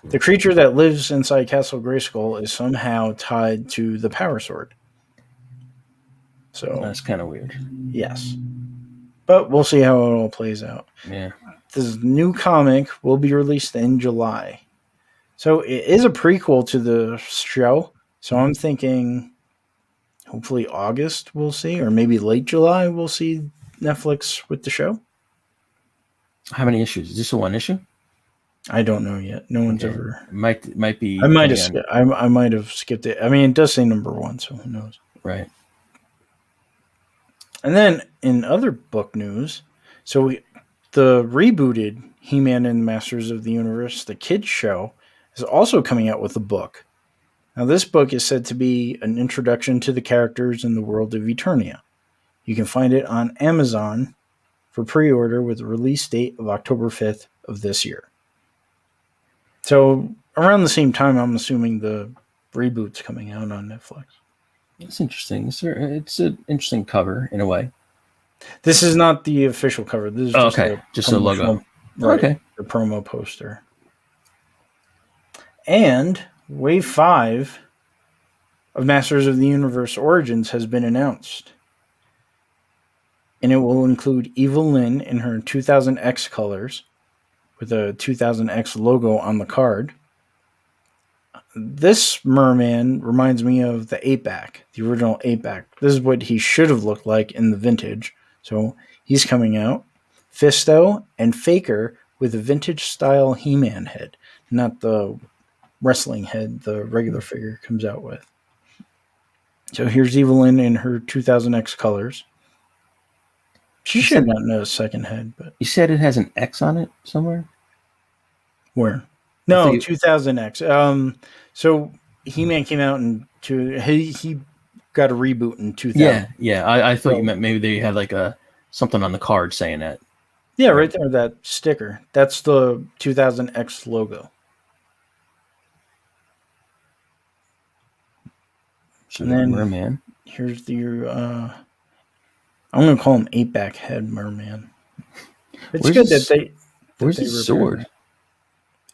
the creature that lives inside Castle Grayskull is somehow tied to the Power Sword. So that's kind of weird. Yes. But we'll see how it all plays out. Yeah. This new comic will be released in July. So it is a prequel to the show. So I'm thinking hopefully August we'll see, or maybe late July we'll see Netflix with the show. How many issues? Is this a one issue? I don't know yet. No one's ever. Might be. I might have skipped it. I mean, it does say number 1, so who knows? Right. And then in other book news, the rebooted He-Man and Masters of the Universe, the kids show, is also coming out with a book. Now, this book is said to be an introduction to the characters in the world of Eternia. You can find it on Amazon for pre-order with a release date of October 5th of this year. So around the same time, I'm assuming the reboot's coming out on Netflix. It's interesting. It's an interesting cover in a way. This is not the official cover. This is just a logo. Right, okay. The promo poster. And Wave 5 of Masters of the Universe Origins has been announced. And it will include Evil Lyn in her 2000X colors with a 2000X logo on the card. This merman reminds me of the 8-back, the original 8-back. This is what he should have looked like in the vintage. So he's coming out. Fisto and Faker with a vintage style He-Man head, not the wrestling head the regular figure comes out with. So here's Evil Lyn in her 2000X colors. She should have gotten a second head, but you said it has an X on it somewhere. Where? No, 2000X. So He-Man came out he got a reboot in 2000. Yeah. I thought you meant maybe they had something on the card saying that. Yeah, right there, that sticker. That's the 2000X logo. So and then Merman. Here's the I'm gonna call him 8-back head merman. It's good that they. Where's his sword?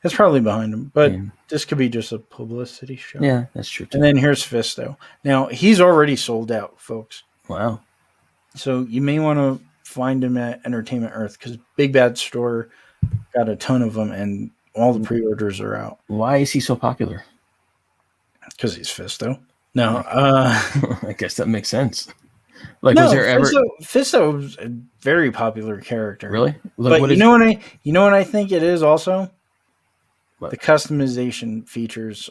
It's probably behind him, but this could be just a publicity show. Yeah, that's true too. And then here's Fisto. Now he's already sold out, folks. Wow. So you may want to find them at Entertainment Earth because Big Bad Store got a ton of them, and all the pre-orders are out. Why is he so popular? Because he's Fisto. No, I guess that makes sense. Like, no, was there ever Fisto's a very popular character. really? But Like, you know what I think it is also? What? The customization features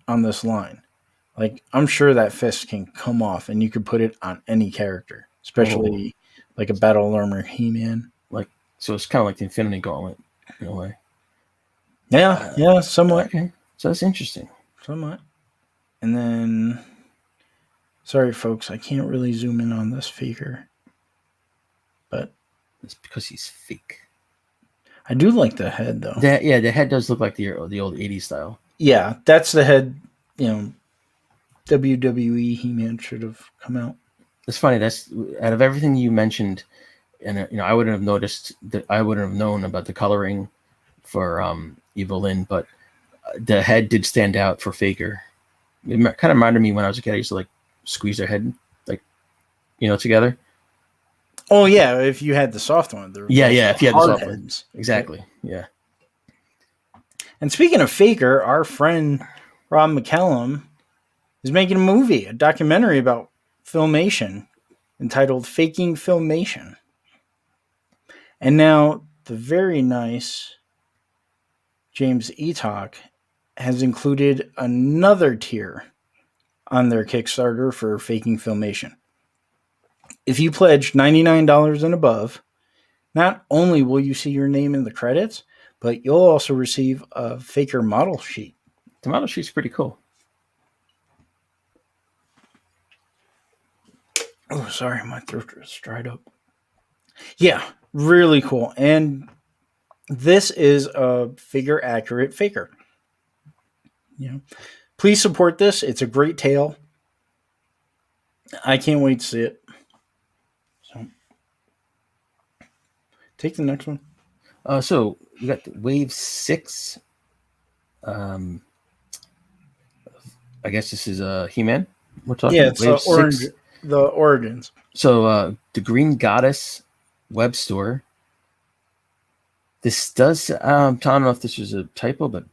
on this line. Like, I'm sure that fist can come off, and you could put it on any character, especially like a Battle Armor He-Man. Like, so it's kind of like the Infinity Gauntlet in a way. Yeah, somewhat. Okay, so that's interesting. Somewhat. And then, sorry, folks, I can't really zoom in on this figure, but It's because he's fake. I do like the head, though. The head does look like the old '80s style. Yeah, that's the head. WWE He-Man should have come out. It's funny. That's out of everything you mentioned, and I wouldn't have noticed that. I wouldn't have known about the coloring for Evelyn, but the head did stand out for Faker. It kind of reminded me when I was a kid. I used to like squeeze their head, like together. Oh yeah, if you had the soft one. If you had the soft one, exactly. Yeah. And speaking of Faker, our friend Rob McCallum is making a movie, a documentary about Filmation, entitled "Faking Filmation." And now the very nice James Eatock has included another tier on their Kickstarter for Faking Filmation. If you pledge $99 and above, not only will you see your name in the credits, but you'll also receive a Faker model sheet. The model sheet's pretty cool. Oh, sorry, my throat just dried up. Yeah, really cool. And this is a figure-accurate Faker. Please support this. It's a great tale. I can't wait to see it. So, take the next one. So you got the Wave 6. I guess this is He-Man. We're talking. Yeah, it's Wave 6. The Origins. So the Green Goddess web store. This does. I don't know if this was a typo, but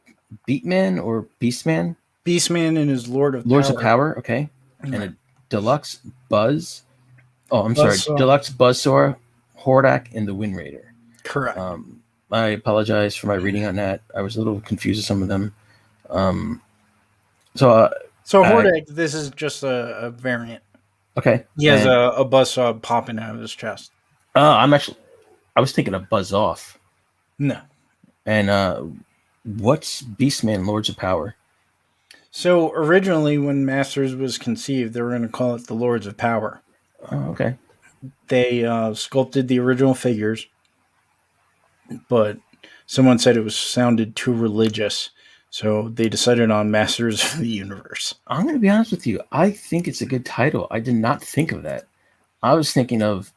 Beatman or Beastman. Beastman and his Lords of Power. Okay, and a deluxe Buzz. Oh, I'm sorry, deluxe Buzzsaw, Hordak, and the Wind Raider. Correct. I apologize for my reading on that. I was a little confused with some of them. So Hordak, this is just a variant. Okay. He has a buzzsaw popping out of his chest. I was thinking of Buzz Off. No. And what's Beastman Lords of Power? So originally when Masters was conceived, they were going to call it the Lords of Power. Oh, okay. They sculpted the original figures, but someone said it sounded too religious. So they decided on Masters of the Universe. I'm going to be honest with you. I think it's a good title. I did not think of that. I was thinking of,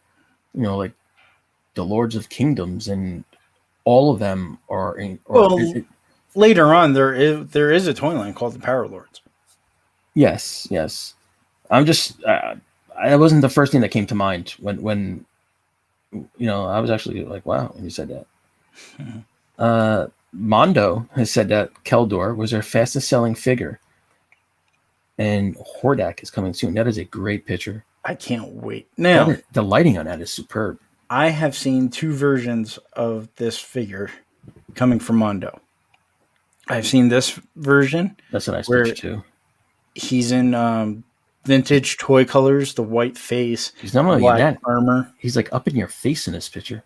like the Lords of Kingdoms, and all of them are. Later on, there is a toy line called the Power Lords. Yes. I'm just. I wasn't the first thing that came to mind when I was actually like, wow, when you said that. Mm-hmm. Mondo has said that Keldor was their fastest selling figure, and Hordak is coming soon. That is a great picture. I can't wait. Now, the lighting on that is superb. I have seen 2 versions of this figure coming from Mondo. I've seen this version. That's a nice picture too. He's in vintage toy colors, the white face. He's not only black armor. He's like up in your face in this picture.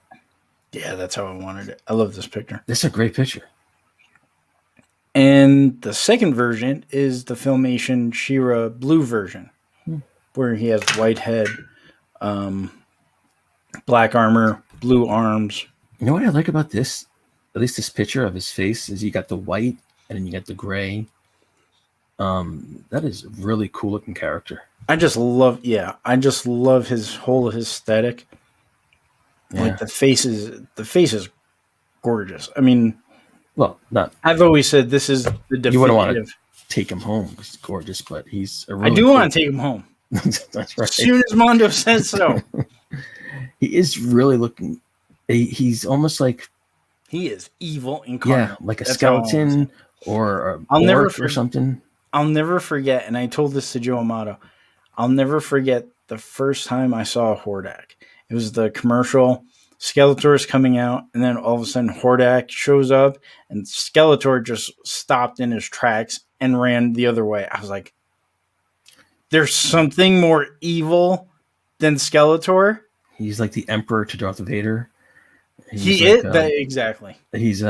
Yeah, that's how I wanted it. I love this picture. This is a great picture. And the second version is the Filmation She-Ra blue version, where he has white head, black armor, blue arms. You know what I like about this? At least this picture of his face is you got the white and then you got the gray. That is a really cool looking character. I just love his whole aesthetic. Yeah. Like the face is gorgeous. I mean, I've always said this is the definitive. You wouldn't want to take him home. He's gorgeous, but he's a really I do want to take him home. That's right. As soon as Mondo says so. He is really looking. He's almost like, He is evil yeah, incarnate. like a That's how I'll say. skeleton or a I'll never orc or something. I'll never forget, and I told this to Joe Amato. I'll never forget the first time I saw Hordak. It was the commercial. Skeletor is coming out, and then all of a sudden Hordak shows up, and Skeletor just stopped in his tracks and ran the other way. I was like, "There's something more evil than Skeletor." He's like the emperor to Darth Vader. He is that exactly. He's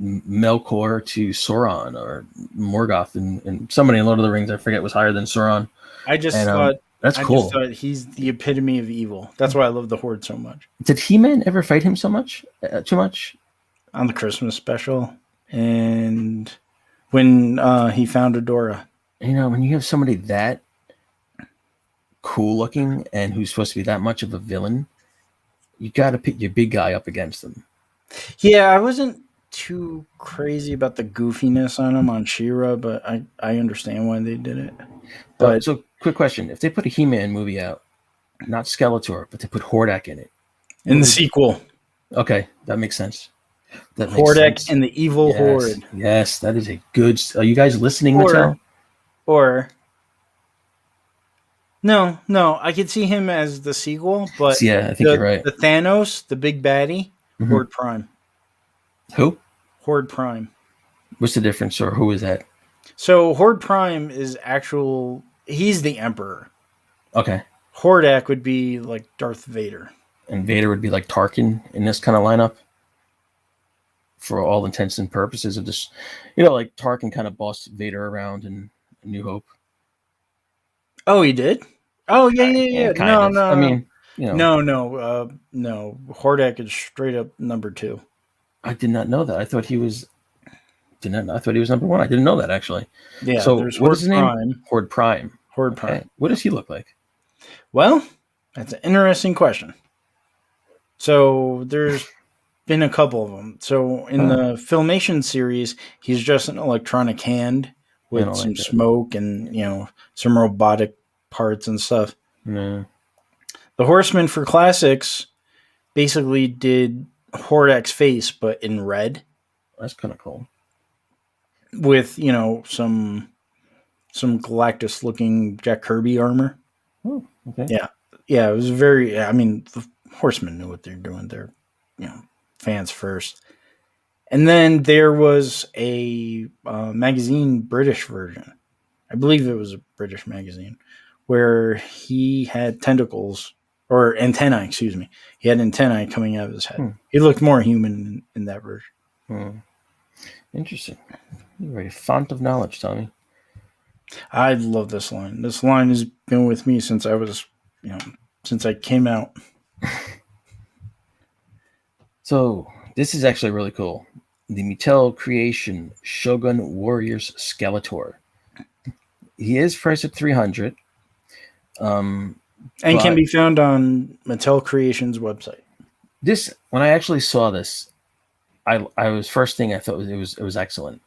Melkor to Sauron, or Morgoth, and somebody in Lord of the Rings, I forget, was higher than Sauron. I just And, thought that's cool. I just thought he's the epitome of evil. That's why I love the Horde so much. Did He-Man ever fight him so much? Too much? On the Christmas special, and when he found Adora. When you have somebody that cool looking and who's supposed to be that much of a villain, you got to pit your big guy up against them. Yeah, I wasn't too crazy about the goofiness on him on She-Ra, but I understand why they did it. But so, quick question: if they put a He-Man movie out, not Skeletor, but they put Hordak in it, in the sequel, okay, that makes sense. Hordak and the Evil Horde. Yes, that is a good. Are you guys listening, Matel? Or no, I could see him as the sequel, but yeah, I think you're right. The Thanos, the big baddie, Horde Prime. Who? Horde Prime. What's the difference, or who is that? So Horde Prime is he's the Emperor. Okay. Hordak would be like Darth Vader. And Vader would be like Tarkin in this kind of lineup? For all intents and purposes of this, like Tarkin kind of bossed Vader around in A New Hope. Oh, he did? Oh, yeah. No. I mean, No. Hordak is straight up number 2. I did not know that. I thought he was. I thought he was number 1. I didn't know that, actually. Yeah. So there's what is his name? Prime. Horde Prime. Horde Prime. What does he look like? Well, that's an interesting question. So there's been a couple of them. So in the Filmation series, he's just an electronic hand with some smoke and some robotic parts and stuff. No. The Horsemen for Classics basically did Hordak's face, but in red. That's kind of cool. With some Galactus-looking Jack Kirby armor. Oh, okay. Yeah. It was very. I mean, the Horsemen knew what they're doing. They're fans first. And then there was a magazine, British version. I believe it was a British magazine where he had tentacles or antennae. Excuse me. He had antennae coming out of his head. He looked more human in that version. Interesting. You're a font of knowledge, Tommy. I love this line. This line has been with me since I was, since I came out. So this is actually really cool. The Matel creation Shogun Warriors Skeletor. He is priced at $300. And can be found on Matel Creations website. When I actually saw this, I was first thing I thought it was excellent,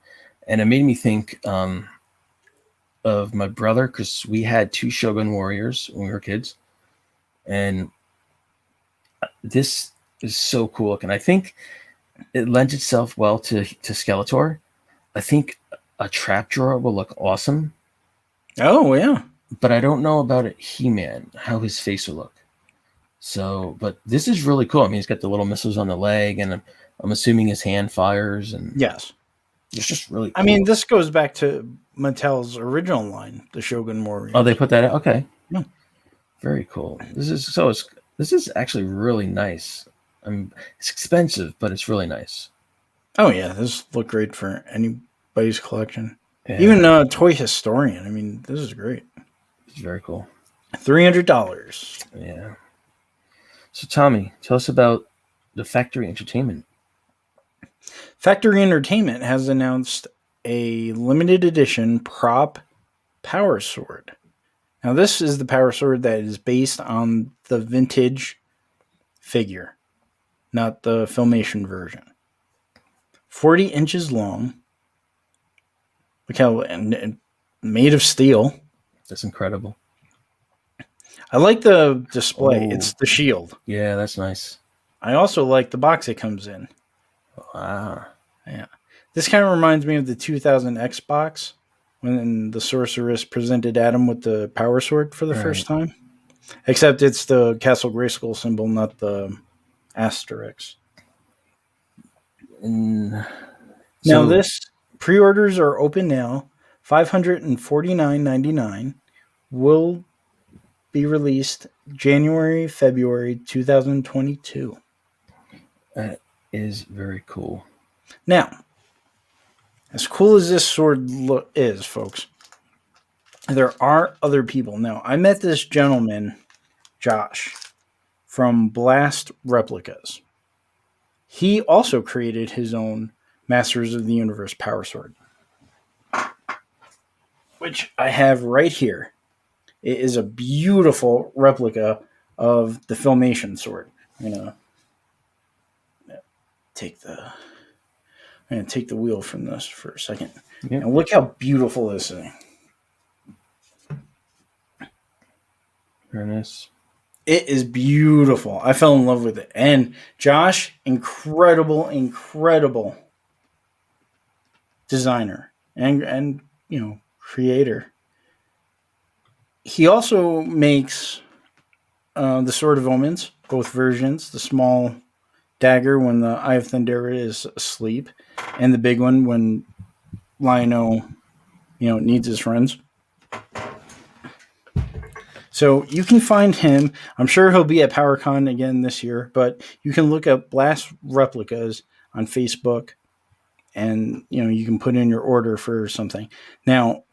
and it made me think of my brother, because we had 2 Shogun Warriors when we were kids, and this is so cool. And I think it lends itself well to Skeletor. I think a trap drawer will look awesome. Oh yeah, but I don't know about He-Man, how his face will look. So, but this is really cool. I mean, he's got the little missiles on the leg, and I'm assuming his hand fires. And yes, it's just really cool. I mean, this goes back to Mattel's original line, the Shogun Warriors. Oh, they put that out? Okay. Yeah. Very cool. This is actually really nice. It's expensive, but it's really nice. Oh yeah, this look great for anybody's collection. Yeah. Even Toy Historian. I mean, this is great. It's very cool. $300. Yeah. So Tommy, tell us about the Factory Entertainment. Factory Entertainment has announced a limited edition prop power sword. Now, this is the power sword that is based on the vintage figure, not the Filmation version. 40 inches long. Look how and made of steel. That's incredible. I like the display. Oh. It's the shield. Yeah, that's nice. I also like the box it comes in. Ah. Yeah. This kind of reminds me of the 2000 Xbox when the sorceress presented Adam with the power sword for the first time. Except it's the Castle Grayskull symbol, not the asterisk. Now, this pre-orders are open now. $549.99 will be released January, February 2022. That is very cool. Now, as cool as this sword is, folks, there are other people. Now, I met this gentleman, Josh, from Blast Replicas. He also created his own Masters of the Universe power sword, which I have right here. It is a beautiful replica of the Filmation sword. I'm gonna take the wheel from this for a second. Yep. And look how beautiful this is. Very nice. It is beautiful. I fell in love with it. And Josh, incredible designer and creator. He also makes the Sword of Omens, both versions, the small dagger when the Eye of Thundera is asleep, and the big one when Lion-O, needs his friends. So you can find him. I'm sure he'll be at PowerCon again this year, but you can look up Blast Replicas on Facebook, and you can put in your order for something. Now,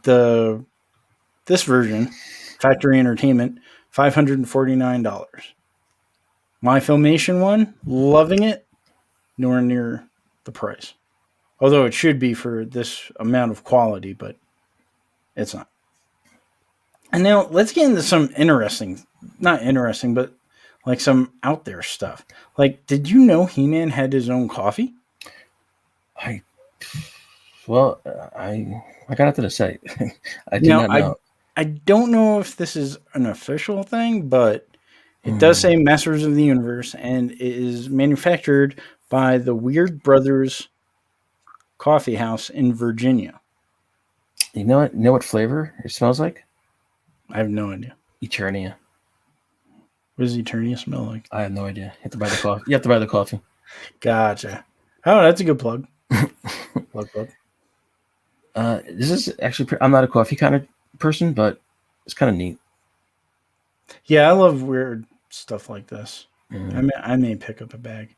this version, Factory Entertainment, $549. My Filmation one, loving it, nowhere near the price. Although it should be for this amount of quality, but it's not. And now let's get into some not interesting, but like some out there stuff. Like, did you know He-Man had his own coffee? I got nothing to say. I did not know. I don't know if this is an official thing, but it does say Masters of the Universe, and it is manufactured by the Weird Brothers Coffee House in Virginia. You know what flavor it smells like? I have no idea. Eternia. What does Eternia smell like? I have no idea. You have to buy the coffee. You have to buy the coffee. Gotcha. Oh, that's a good plug. plug. This is actually. I'm not a coffee kind of person, but it's kind of neat. Yeah, I love weird stuff like this. Mm-hmm. I may pick up a bag.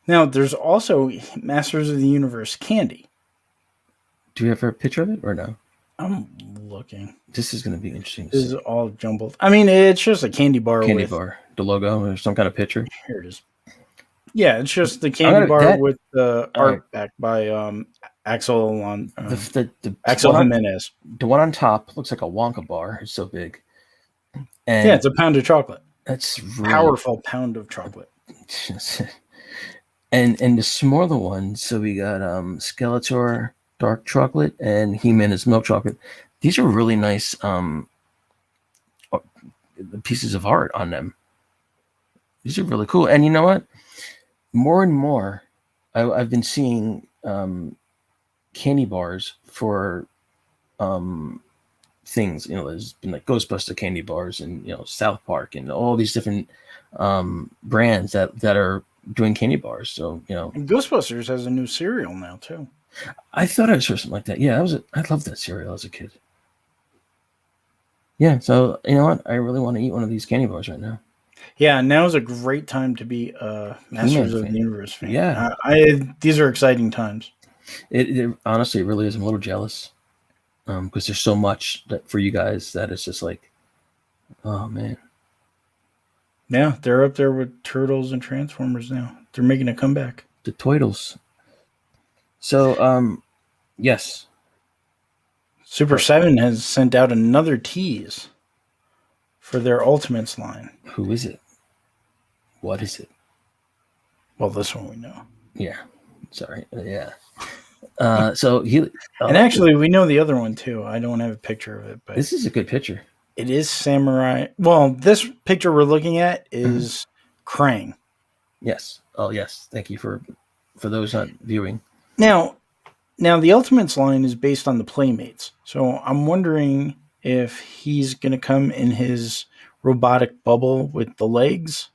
Now, there's also Masters of the Universe candy. Do you have a picture of it or no? I'm looking. This is going to be interesting. This is all jumbled. I mean, it's just a candy bar. The logo or some kind of picture. Here it is. Yeah, it's just the candy bar with the art back by Axel on Axel Jimenez. The one on top looks like a Wonka bar. It's so big. And yeah, it's a pound of chocolate. That's really powerful pound of chocolate. and the smaller ones, so we got Skeletor dark chocolate and He-Man is milk chocolate. These are really nice pieces of art on them. These are really cool. And you know what? More and more, I've been seeing candy bars for things. There's been like Ghostbusters candy bars and South Park and all these different brands that are doing candy bars. So and Ghostbusters has a new cereal now too. I thought I saw something like that. Yeah, I loved that cereal as a kid. Yeah, so you know what? I really want to eat one of these candy bars right now. Yeah, now is a great time to be a Masters of the Universe fan. Yeah, these are exciting times. It honestly, it really is. I'm a little jealous because there's so much for you guys that it's just like, oh man. Yeah, they're up there with Turtles and Transformers now. They're making a comeback. The Toydles. So, yes. Super 7 has sent out another tease for their Ultimates line. Who is it? What is it? Well, this one we know. Yeah. Sorry. Yeah. So he... and actually, we know the other one, too. I don't have a picture of it, but... This is a good picture. It is samurai. Well, this picture we're looking at is Krang. Yes. Oh, yes. Thank you for those not viewing. Now, the Ultimates line is based on the Playmates. So I'm wondering if he's going to come in his robotic bubble with the legs.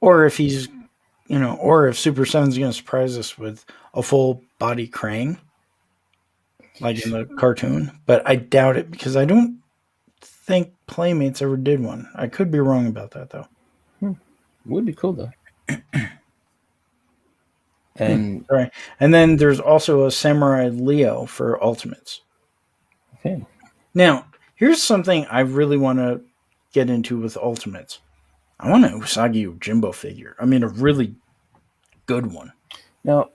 Or if he's, or if Super 7's going to surprise us with a full body Krang, like in the cartoon. But I doubt it because I don't think Playmates ever did one. I could be wrong about that, though. Would be cool, though. And Right. And then there's also a Samurai Leo for Ultimates. okay. Now, here's something I really want to get into with Ultimates. I want an Usagi Yojimbo figure. I mean, a really good one. Now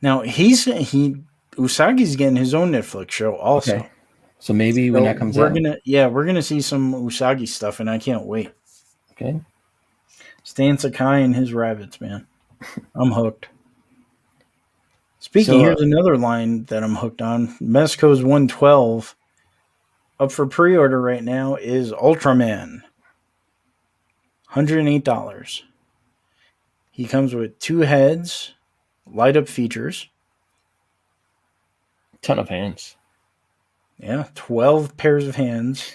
Usagi's getting his own Netflix show also. Okay. So maybe when that comes out, we're gonna see some Usagi stuff, and I can't wait. Okay. Stan Sakai and his rabbits, man. I'm hooked. Speaking, here's another line that I'm hooked on. Mezco's 112 up for pre-order right now is Ultraman. $108. He comes with 2 heads, light up features. Ton of hands. Yeah, 12 pairs of hands.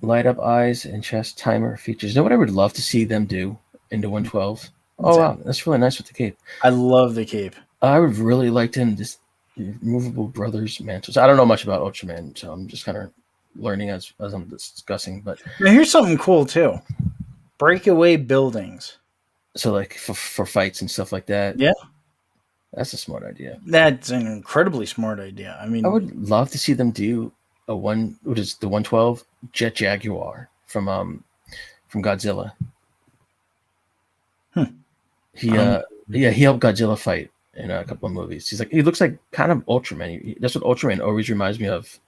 Light up eyes and chest timer features. You know what I would love to see them do into 112? Wow, that's really nice with the cape. I love the cape. I would really like them this removable brothers mantles. I don't know much about Ultraman, so I'm just kind of learning as I'm discussing. But now here's something cool too: breakaway buildings. So like for fights and stuff like that. Yeah, that's a smart idea. That's an incredibly smart idea. I mean, I would love to see them do the 112 Jet Jaguar from Godzilla. He helped Godzilla fight in a couple of movies. He looks like kind of Ultraman. That's what Ultraman always reminds me of.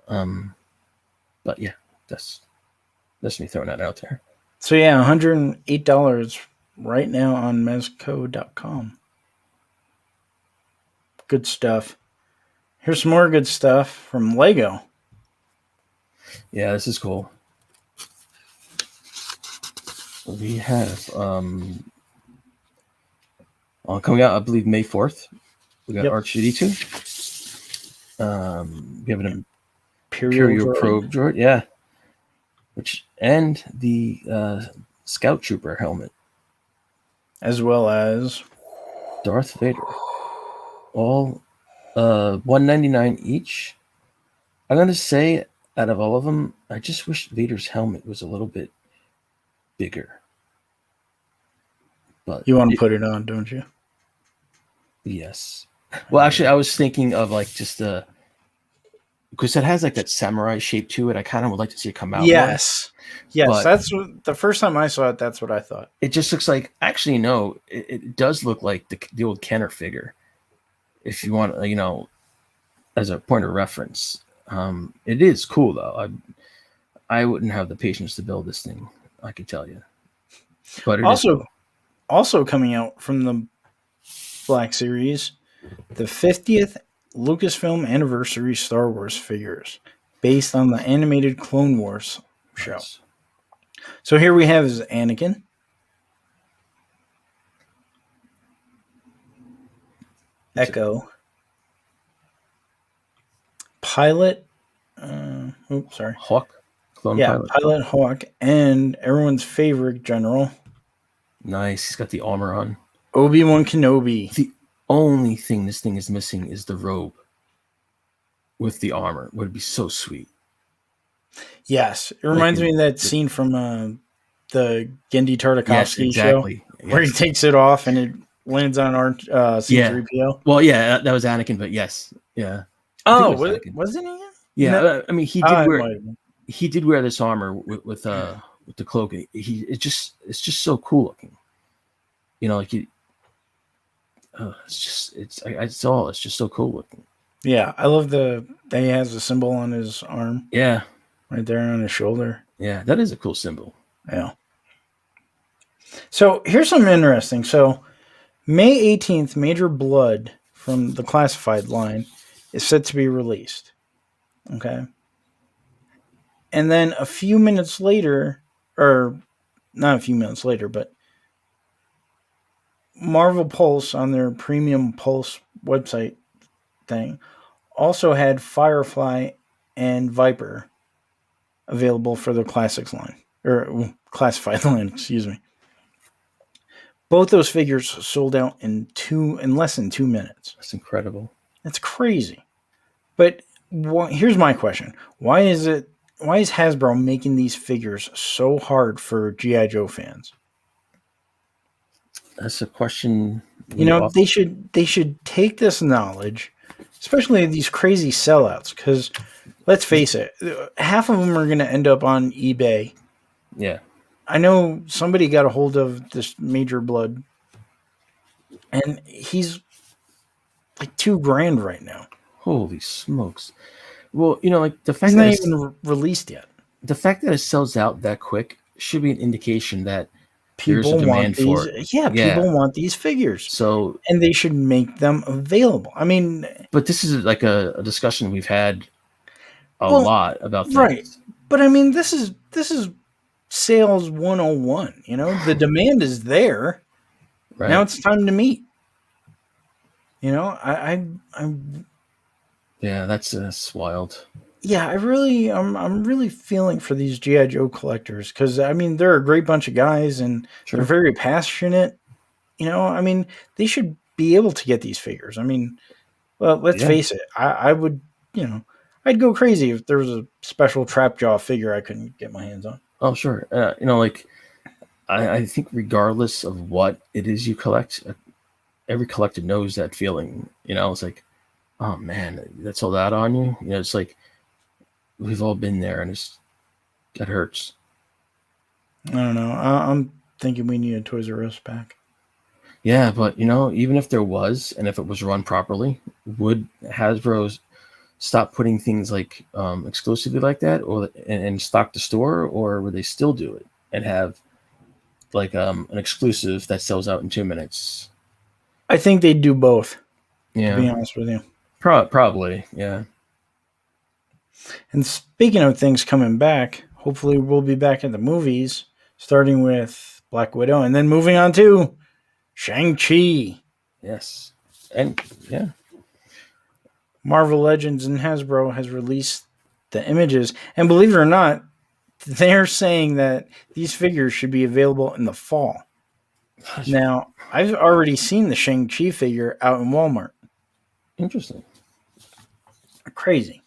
But yeah, that's me throwing that out there. So yeah, $108 right now on mezco.com. Good stuff. Here's some more good stuff from Lego. Yeah, this is cool. We have coming out, I believe, May 4th. We got R2D2. We have an Imperial Probe droid, yeah. And the Scout Trooper helmet. As well as Darth Vader. All $199 each. I'm going to say, out of all of them, I just wish Vader's helmet was a little bit bigger. But you want to put it on, don't you? Yes. Well, actually, I was thinking of like just because it has like that samurai shape to it. I kind of would like to see it come out. Yes. Yes, that's the first time I saw it. That's what I thought. It just looks like, actually, no, it does look like the old Kenner figure. If you want, as a point of reference, it is cool though. I wouldn't have the patience to build this thing. I can tell you. But also coming out from the Black Series, the 50th Lucasfilm Anniversary Star Wars figures based on the animated Clone Wars show. Nice. So here we have is Anakin. Echo. Pilot. Hawk. Pilot Hawk. And everyone's favorite general. Nice. He's got the armor on. Obi-Wan Kenobi. The only thing this thing is missing is the robe with the armor. Would be so sweet. Yes. It reminds me of that scene from the Gendy Tartakovsky show where he takes it off and it lands on our C-3PO. Yeah. Well, yeah, that was Anakin, but yes. Yeah. Oh, wasn't he? Yeah. No. I mean, he did wear this armor with the cloak. It's just so cool looking. It's just so cool looking. Yeah, I love that he has a symbol on his arm. Yeah, right there on his shoulder. Yeah, that is a cool symbol. Yeah. So here's something interesting. So May 18th, Major Blood from the Classified line is set to be released. Okay. And then a few minutes later, or not a few minutes later, but Marvel Pulse on their Premium Pulse website thing also had Firefly and Viper available for their classics line, or classified line, excuse me. Both those figures sold out in less than 2 minutes. That's incredible. That's crazy. But here's my question: Why is Hasbro making these figures so hard for GI Joe fans? That's a question. They should take this knowledge, especially these crazy sellouts, because let's face it, half of them are going to end up on eBay. Yeah. I know somebody got a hold of this Major Blood, and he's like $2,000 right now. Holy smokes! Well, like the fact he's that not even released yet. The fact that it sells out that quick should be an indication that people there's a demand for it. Yeah, people want these figures. So, and they should make them available. I mean, but this is like a discussion we've had a lot about things. Right. But I mean, this is sales 101. The demand is there. Right. Now it's time to meet. Yeah, that's wild. Yeah, I'm really feeling for these GI Joe collectors, because I mean they're a great bunch of guys and they're very passionate. I mean they should be able to get these figures. I mean, well, let's face it. I would, I'd go crazy if there was a special Trapjaw figure I couldn't get my hands on. Oh sure, like I think regardless of what it is you collect, every collector knows that feeling. It's like, oh man, that sold out on you. It's like. We've all been there, and that hurts. I don't know. I'm thinking we need a Toys R Us back. Yeah, but even if there was, and if it was run properly, would Hasbro stop putting things like exclusively like that, or and stock the store, or would they still do it and have like an exclusive that sells out in 2 minutes? I think they'd do both. Yeah, to be honest with you, probably. Yeah. And speaking of things coming back, hopefully we'll be back at the movies, starting with Black Widow, and then moving on to Shang-Chi. Yes. And, yeah. Marvel Legends and Hasbro has released the images. And believe it or not, they're saying that these figures should be available in the fall. Now, I've already seen the Shang-Chi figure out in Walmart. Interesting. Crazy.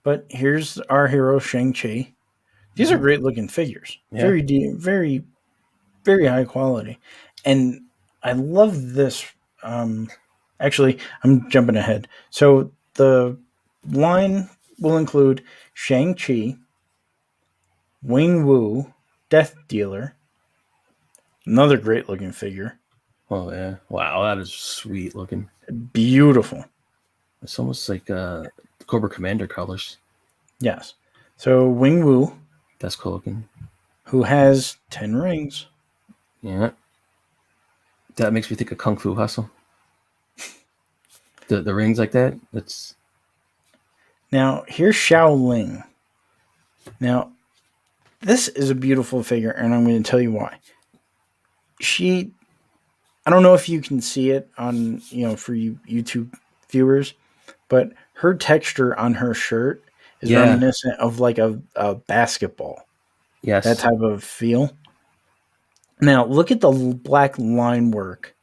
But here's our hero, Shang-Chi. These are great looking figures. Yeah. Very deep, very, very high quality. And I love this. Actually, I'm jumping ahead. So the line will include Shang-Chi, Wing Wu, Death Dealer, another great looking figure. Oh, yeah. Wow, that is sweet looking. Beautiful. It's almost like Cobra Commander colors. Yes. So Wing Wu. That's cool looking. Who has 10 rings. Yeah. That makes me think of Kung Fu Hustle. The rings like that. That's. Now, here's Xiao Ling. Now, this is a beautiful figure, and I'm going to tell you why. I don't know if you can see it on, for you YouTube viewers, but her texture on her shirt is reminiscent of like a basketball. Yes. That type of feel. Now, look at the black line work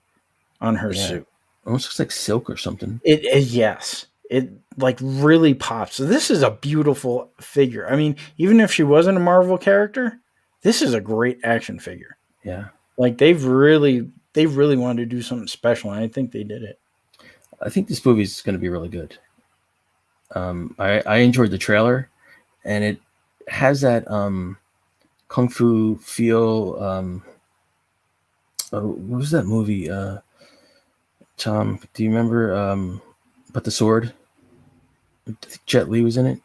on her suit. Almost looks like silk or something. Yes. It like really pops. So this is a beautiful figure. I mean, even if she wasn't a Marvel character, this is a great action figure. Yeah. Like they really wanted to do something special, and I think they did it. I think this movie is going to be really good. I enjoyed the trailer, and it has that kung fu feel. What was that movie? Tom, do you remember? But the Sword. I think Jet Li was in it.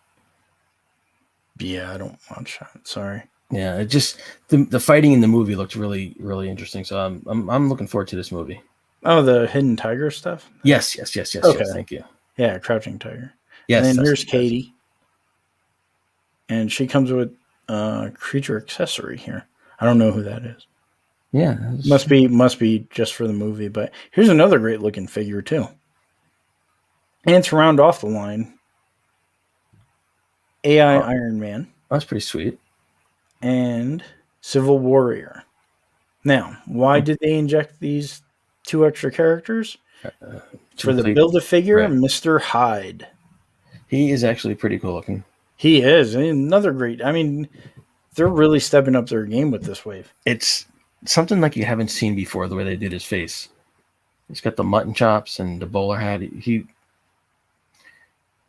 Yeah, I don't watch that. Sorry. Yeah, it just the fighting in the movie looked really, really interesting. So I'm looking forward to this movie. Oh, the Hidden Tiger stuff? Yes. Okay. Yes, thank you. Yeah, Crouching Tiger. Yes. And then here's Katie. and she comes with a creature accessory here. I don't know who that is. Yeah, must be just for the movie. But here's another great looking figure too. And to round off the line, AI Iron Man that's pretty sweet. and Civil Warrior. Now, why did they inject these 2 extra characters? For the Build-A-Figure, right. Mr. Hyde. He is actually pretty cool looking. He is. Another great. I mean, they're really stepping up their game with this wave. It's something like you haven't seen before, the way they did his face. He's got the mutton chops and the bowler hat.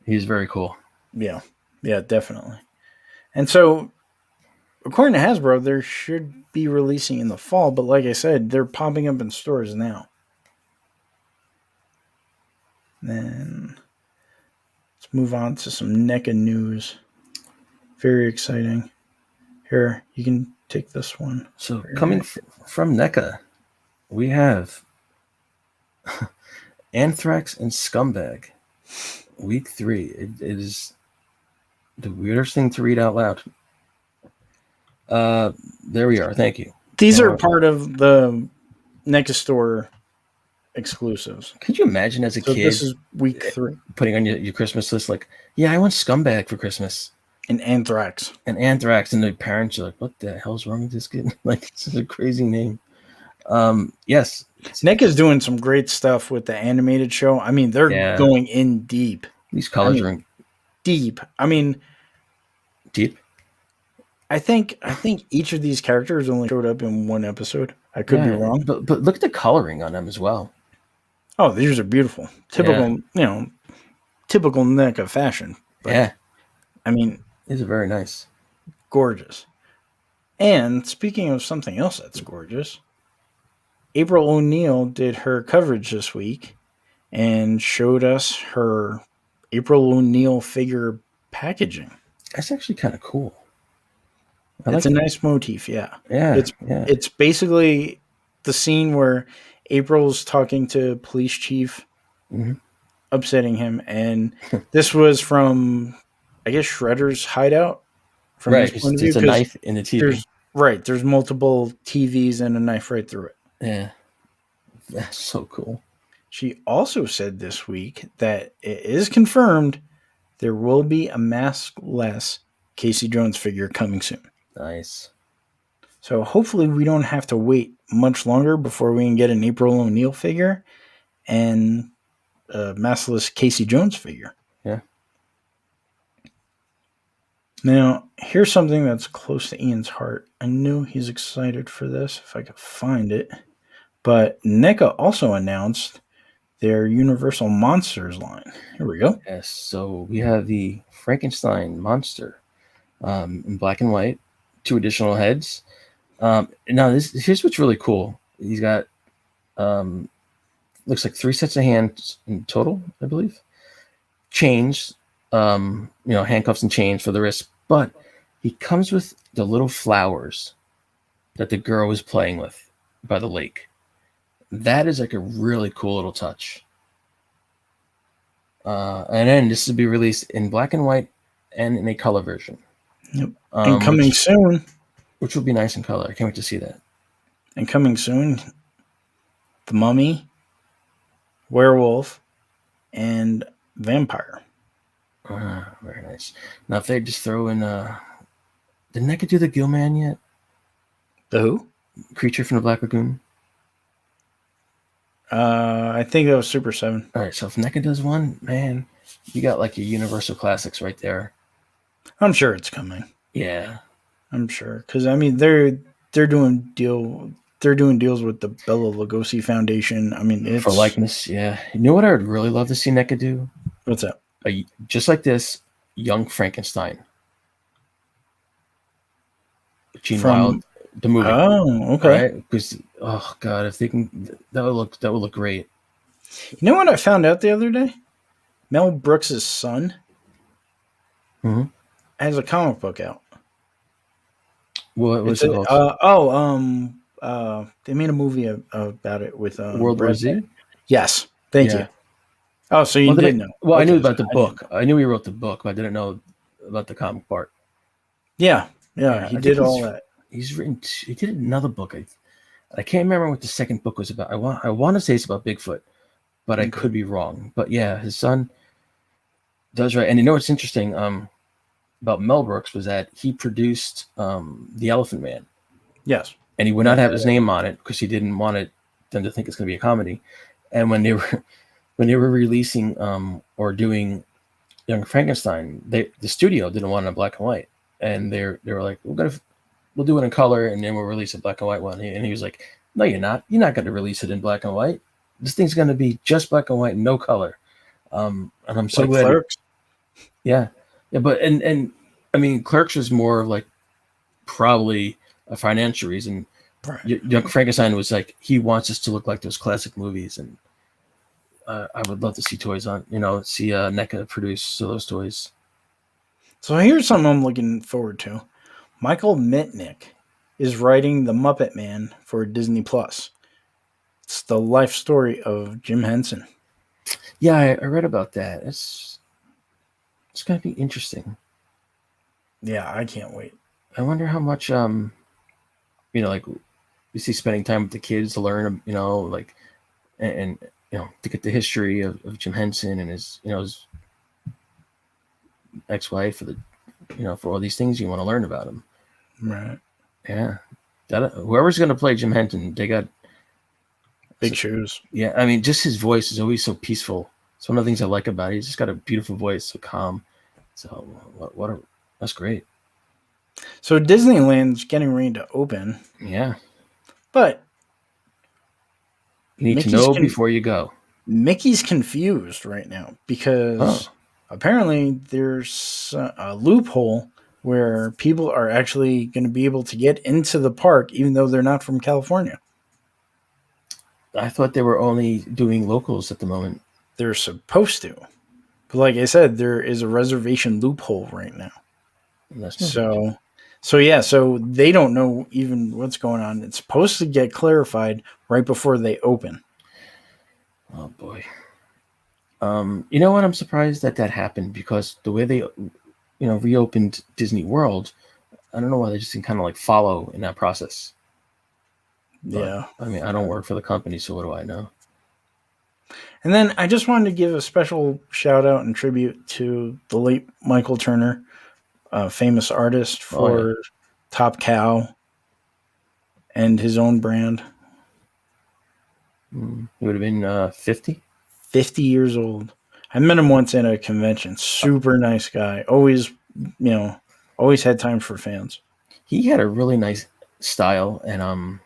He's very cool. Yeah, definitely. And so, according to Hasbro, they should be releasing in the fall, but like I said, they're popping up in stores now. Then let's move on to some NECA news. Very exciting. Here, you can take this one. So coming from NECA, we have Anthrax and Scumbag. Week 3. It is the weirdest thing to read out loud. There we are. Thank you. These are part of the NECA store exclusives. Could you imagine as a kid? This is week 3. Putting on your Christmas list, like, yeah, I want Scumbag for Christmas. And Anthrax. And the parents are like, what the hell's wrong with this kid? Like, it's such a crazy name. Yes. NECA's doing some great stuff with the animated show. I mean, they're going in deep. These colors are in deep. I mean, deep. I think each of these characters only showed up in 1 episode. I could be wrong. But look at the coloring on them as well. Oh, these are beautiful. Typical NECA fashion. But, I mean, these are very nice. Gorgeous. And speaking of something else that's gorgeous, April O'Neil did her coverage this week and showed us her April O'Neil figure packaging. That's actually kind of cool. It's a nice motif, yeah. Yeah. It's basically the scene where April's talking to police chief, upsetting him, and this was from, I guess, Shredder's hideout. From his point of view, it's a knife in the TV. There's multiple TVs and a knife right through it. Yeah. That's so cool. She also said this week that it is confirmed there will be a maskless Casey Jones figure coming soon. Nice. So hopefully we don't have to wait much longer before we can get an April O'Neil figure and a maskless Casey Jones figure. Yeah. Now, here's something that's close to Ian's heart. I knew he's excited for this if I could find it. But NECA also announced their Universal Monsters line. Here we go. Yes, so we have the Frankenstein Monster in black and white, 2 additional heads. Now, here's what's really cool. He's got, looks like 3 sets of hands in total, I believe. Chains, handcuffs and chains for the wrist. But he comes with the little flowers that the girl was playing with by the lake. That is like a really cool little touch. And then this will be released in black and white and in a color version. Yep. And coming soon. Which will be nice in color. I can't wait to see that. And coming soon, the Mummy, Werewolf, and Vampire. Very nice. Now, if they just throw in... didn't NECA do the Gill Man yet? The who? Creature from the Black Lagoon. I think that was Super 7. All right, so if NECA does one, man, you got like your Universal Classics right there. I'm sure it's coming. Yeah, I'm sure, because I mean they're doing deals with the Bela Lugosi Foundation. I mean, it's for likeness. Yeah, you know what I would really love to see NECA do? What's that? Just like this, Young Frankenstein. Gene Wilder. The movie. Oh, okay. Right? Because god, if they can, that would look great. You know what I found out the other day? Mel Brooks' son has a comic book out. What was it called? They made a movie about it with World War Z. Yes, thank you. Oh, so you did know? Well, okay, I knew about the book. I knew he wrote the book, but I didn't know about the comic part. Yeah, Yeah, he I think did all that. he did another book. I can't remember what the second book was about. I want to say it's about Bigfoot, but I Okay. could be wrong. But yeah, his son does right. And you know what's interesting about Mel Brooks was that he produced the Elephant Man, Yes. and he would Yeah. not have his name on it because he didn't want them to think it's going to be a comedy. And when they were releasing or doing Young Frankenstein, the studio didn't want it in black and white, and they were like, we'll do it in color, and then we'll release a black and white one. And he was like, no, you're not. You're not going to release it in black and white. This thing's going to be just black and white, no color. And I'm so Like glad. Clerks. Yeah, yeah, but and I mean, Clerks was more of like probably a financial reason. Right. Young Frankenstein was like he wants us to look like those classic movies, and I would love to see toys on, see NECA produce those toys. So here's something I'm looking forward to. Michael Mitnick is writing The Muppet Man for Disney Plus. It's the life story of Jim Henson. Yeah, I read about that. It's gonna be interesting. Yeah, I can't wait. I wonder how much like is he spending time with the kids to learn, like and to get the history of Jim Henson and his ex-wife for for all these things you want to learn about him. Right. Yeah, whoever's gonna play Jim Henson, they got Big shoes. Yeah, I mean, just his voice is always so peaceful. It's one of the things I like about it. He's just got a beautiful voice, so calm. So that's great. So Disneyland's getting ready to open, Yeah, but you need to Mickey's know before you go. Mickey's confused right now because Oh, apparently there's a loophole where people are actually going to be able to get into the park even though they're not from California. I thought they were only doing locals at the moment. They're supposed to. But like I said, there is a reservation loophole right now. That's no good. So they don't know even what's going on. It's supposed to get clarified right before they open. Oh boy. You know what? I'm surprised that happened because the way they, reopened Disney World, I don't know why they just didn't kind of like follow in that process. But Yeah. I mean, I don't work for the company, so what do I know? And then I just wanted to give a special shout out and tribute to the late Michael Turner, a famous artist for Top Cow and his own brand. He would have been 50. 50 years old. I met him once in a convention. Super nice guy. Always had time for fans. He had a really nice style, and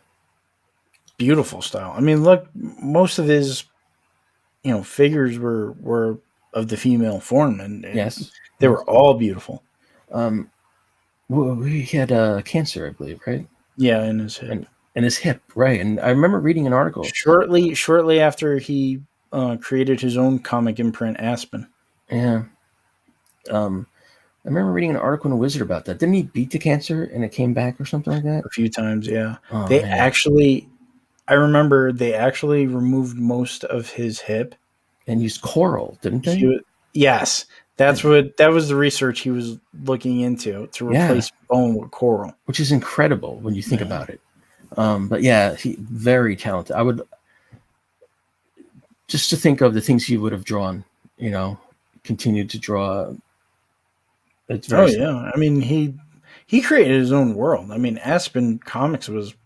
Beautiful style. I mean, look, most of his figures were of the female form, and yes, they were all beautiful. he had cancer, I believe, right? Yeah, in his hip. And his hip, right? And I remember reading an article. Shortly after he created his own comic imprint, Aspen. Yeah. I remember reading an article in Wizard about that. Didn't he beat the cancer and it came back or something like that? A few times, yeah. Oh, They man. actually, I remember they actually removed most of his hip. And used coral, didn't they? Yes, that was the research he was looking into to replace bone with coral, which is incredible when you think about it. But yeah, he very talented. I would just to think of the things he would have drawn, continued to draw. It's very yeah. I mean, he created his own world. I mean, Aspen Comics was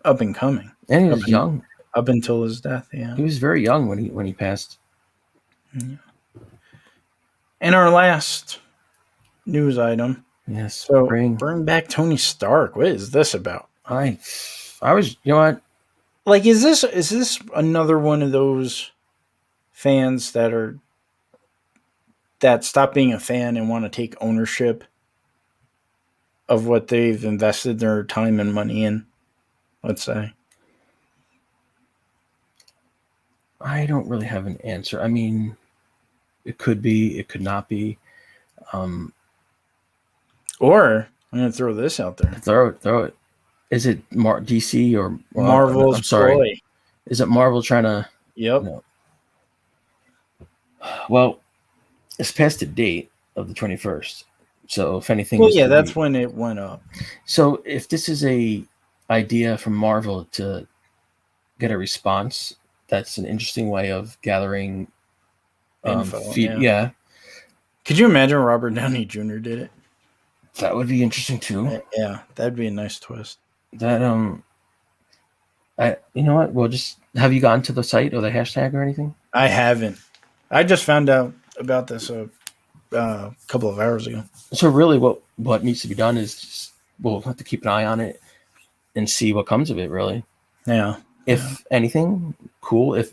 up and coming, and he was young up until his death. Yeah, he was very young when he passed. Yeah. And our last news item. Yes. So bring back Tony Stark. What is this about? I was, what? Like, is this another one of those fans that stop being a fan and want to take ownership of what they've invested their time and money in? Let's say. I don't really have an answer. I mean, it could be, it could not be. Or I'm going to throw this out there. Throw it. Is it DC or Marvel's? I'm sorry. Boy. Is it Marvel trying to? Yep. Well, it's past the date of the 21st. So if anything Well, was yeah, to that's be, when it went up. so if this is a idea from Marvel to get a response, that's an interesting way of gathering Info, feed. yeah. Yeah, Could you imagine Robert Downey Jr. did it? that would be interesting too. Yeah, that'd be a nice twist. That you know what? Well, just have you gone to the site or the hashtag or anything? I haven't. I just found out about this a couple of hours ago. So really, what needs to be done is just, we'll have to keep an eye on it and see what comes of it. Really, Yeah. Yeah. if anything, cool. If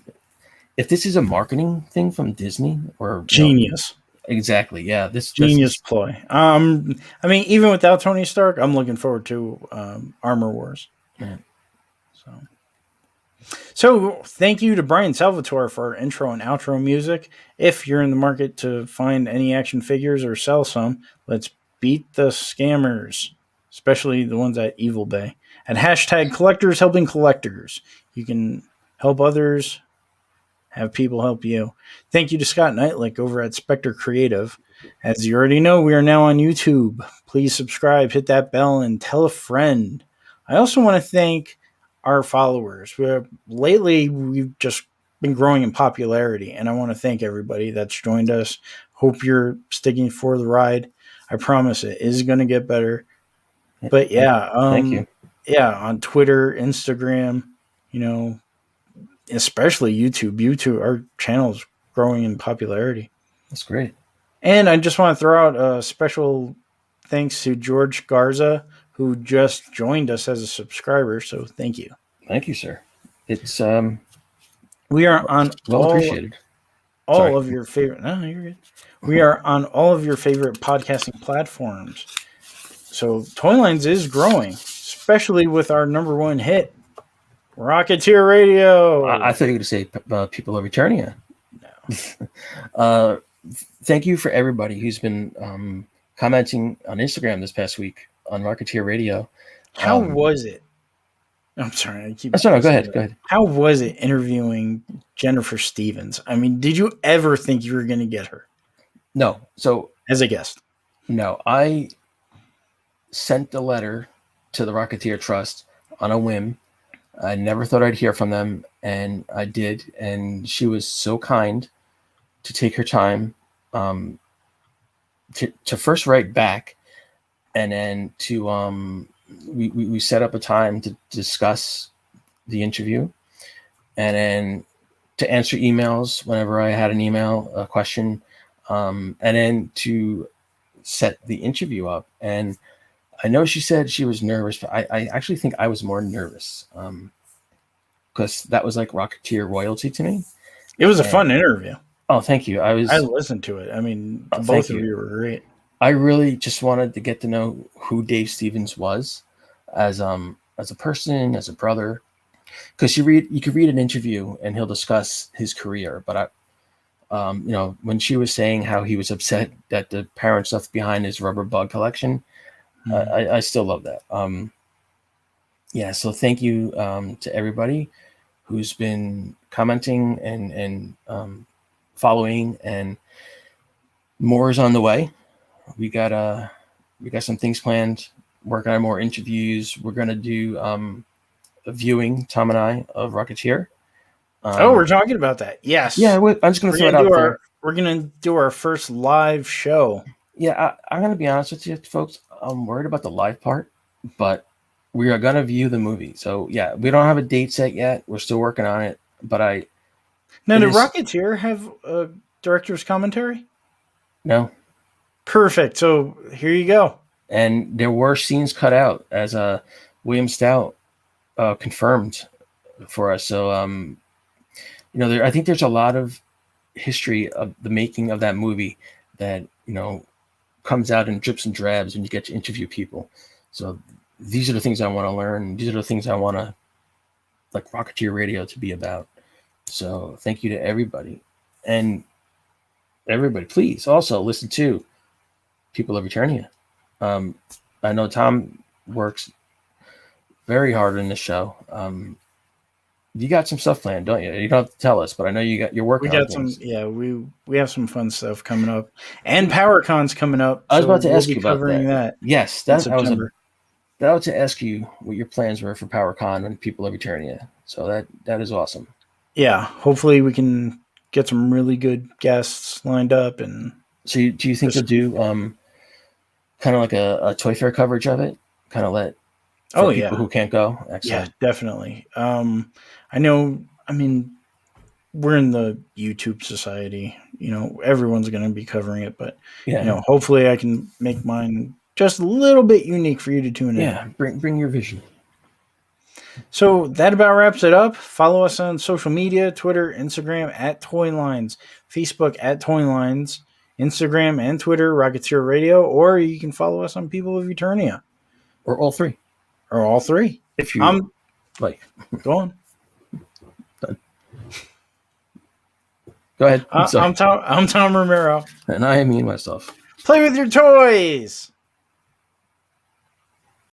this is a marketing thing from Disney or Genius. exactly, yeah, Genius ploy. I mean, even without Tony Stark, I'm looking forward to Armor Wars. Yeah. So thank you to Brian Salvatore for our intro and outro music. If you're in the market to find any action figures or sell some, let's beat the scammers, especially the ones at Evil Bay. At hashtag collectors helping collectors. You can help others, have people help you. Thank you to Scott Knightlick over at Spectre Creative. As you already know, we are now on YouTube. Please subscribe, hit that bell, and tell a friend. I also want to thank our followers. Lately, we've just been growing in popularity, and I want to thank everybody that's joined us. Hope you're sticking for the ride. I promise it is going to get better. But yeah, thank you. Yeah, on Twitter, Instagram, you know, especially YouTube. YouTube, our channel's growing in popularity. That's great. And I just want to throw out a special thanks to George Garza, who just joined us as a subscriber. So thank you. Thank you, sir. It's We are on well appreciated. all of your favorite. No, you're good. We are on all of your favorite podcasting platforms. So Toylines is growing, especially with our number one hit, Rocketeer Radio. I thought you were going to say people of Eternia. No. Thank you for everybody who's been commenting on Instagram this past week on Rocketeer Radio. How was it? I'm sorry. I keep. That's no. Go ahead. Go ahead. How was it interviewing Jennifer Stevens? I mean, did you ever think you were going to get her? No. So as a guest? No. I sent a letter to the Rocketeer Trust on a whim. I never thought I'd hear from them, and I did. And she was so kind to take her time to first write back, and then to we set up a time to discuss the interview, and then to answer emails whenever I had an email, a question, and then to set the interview up. And I know she said she was nervous, but I actually think I was more nervous because that was like Rocketeer royalty to me. It was a fun interview. Oh, thank you. I listened to it. I mean, both of you were great. I really just wanted to get to know who Dave Stevens was as a person, as a brother, because you could read an interview and he'll discuss his career, but when she was saying how he was upset that the parents left behind his rubber bug collection, I still love that. So thank you to everybody who's been commenting and following, and more is on the way. We got some things planned, working on more interviews. We're gonna do a viewing, Tom and I, of Rocketeer. We're talking about that. Yes. Yeah, I'm just gonna throw it out there. We're gonna do our first live show. Yeah, I'm gonna be honest with you, folks. I'm worried about the live part, but we are gonna view the movie. So yeah, we don't have a date set yet. We're still working on it. But did Rocketeer have a director's commentary? No. Perfect. So here you go. And there were scenes cut out, as William Stout confirmed for us. So I think there's a lot of history of the making of that movie that comes out in drips and drabs when you get to interview people. So these are the things I want to learn. These are the things I want to, like, Rocketeer Radio to be about. So thank you to everybody. And everybody, please also listen to People of Eternia. I know Tom works very hard in the show. You got some stuff planned, don't you? You don't have to tell us, but I know you're We working on got some, things. yeah, we have some fun stuff coming up, and PowerCon's coming up. I was So about to we'll ask be you about covering that. that Yes, in that I was September. about to ask you what your plans were for PowerCon and people of Eternia. So that is awesome. Yeah, hopefully we can get some really good guests lined up, and So do you think you'll just do kind of like a Toy Fair coverage of it? Kind of let for oh people yeah, who can't go. yeah, Excellent. definitely. I know. I mean, we're in the YouTube society. Everyone's going to be covering it, but Yeah, hopefully I can make mine just a little bit unique for you to tune in. yeah. Bring your vision. So that about wraps it up. Follow us on social media: Twitter, Instagram at Toylines, Facebook at Toylines, Instagram and Twitter Rocketeer Radio, or you can follow us on People of Eternia, Or all three, or all three. if you I'm like. going. Go ahead. I'm sorry. I'm Tom Romero. And I mean myself. Play with your toys.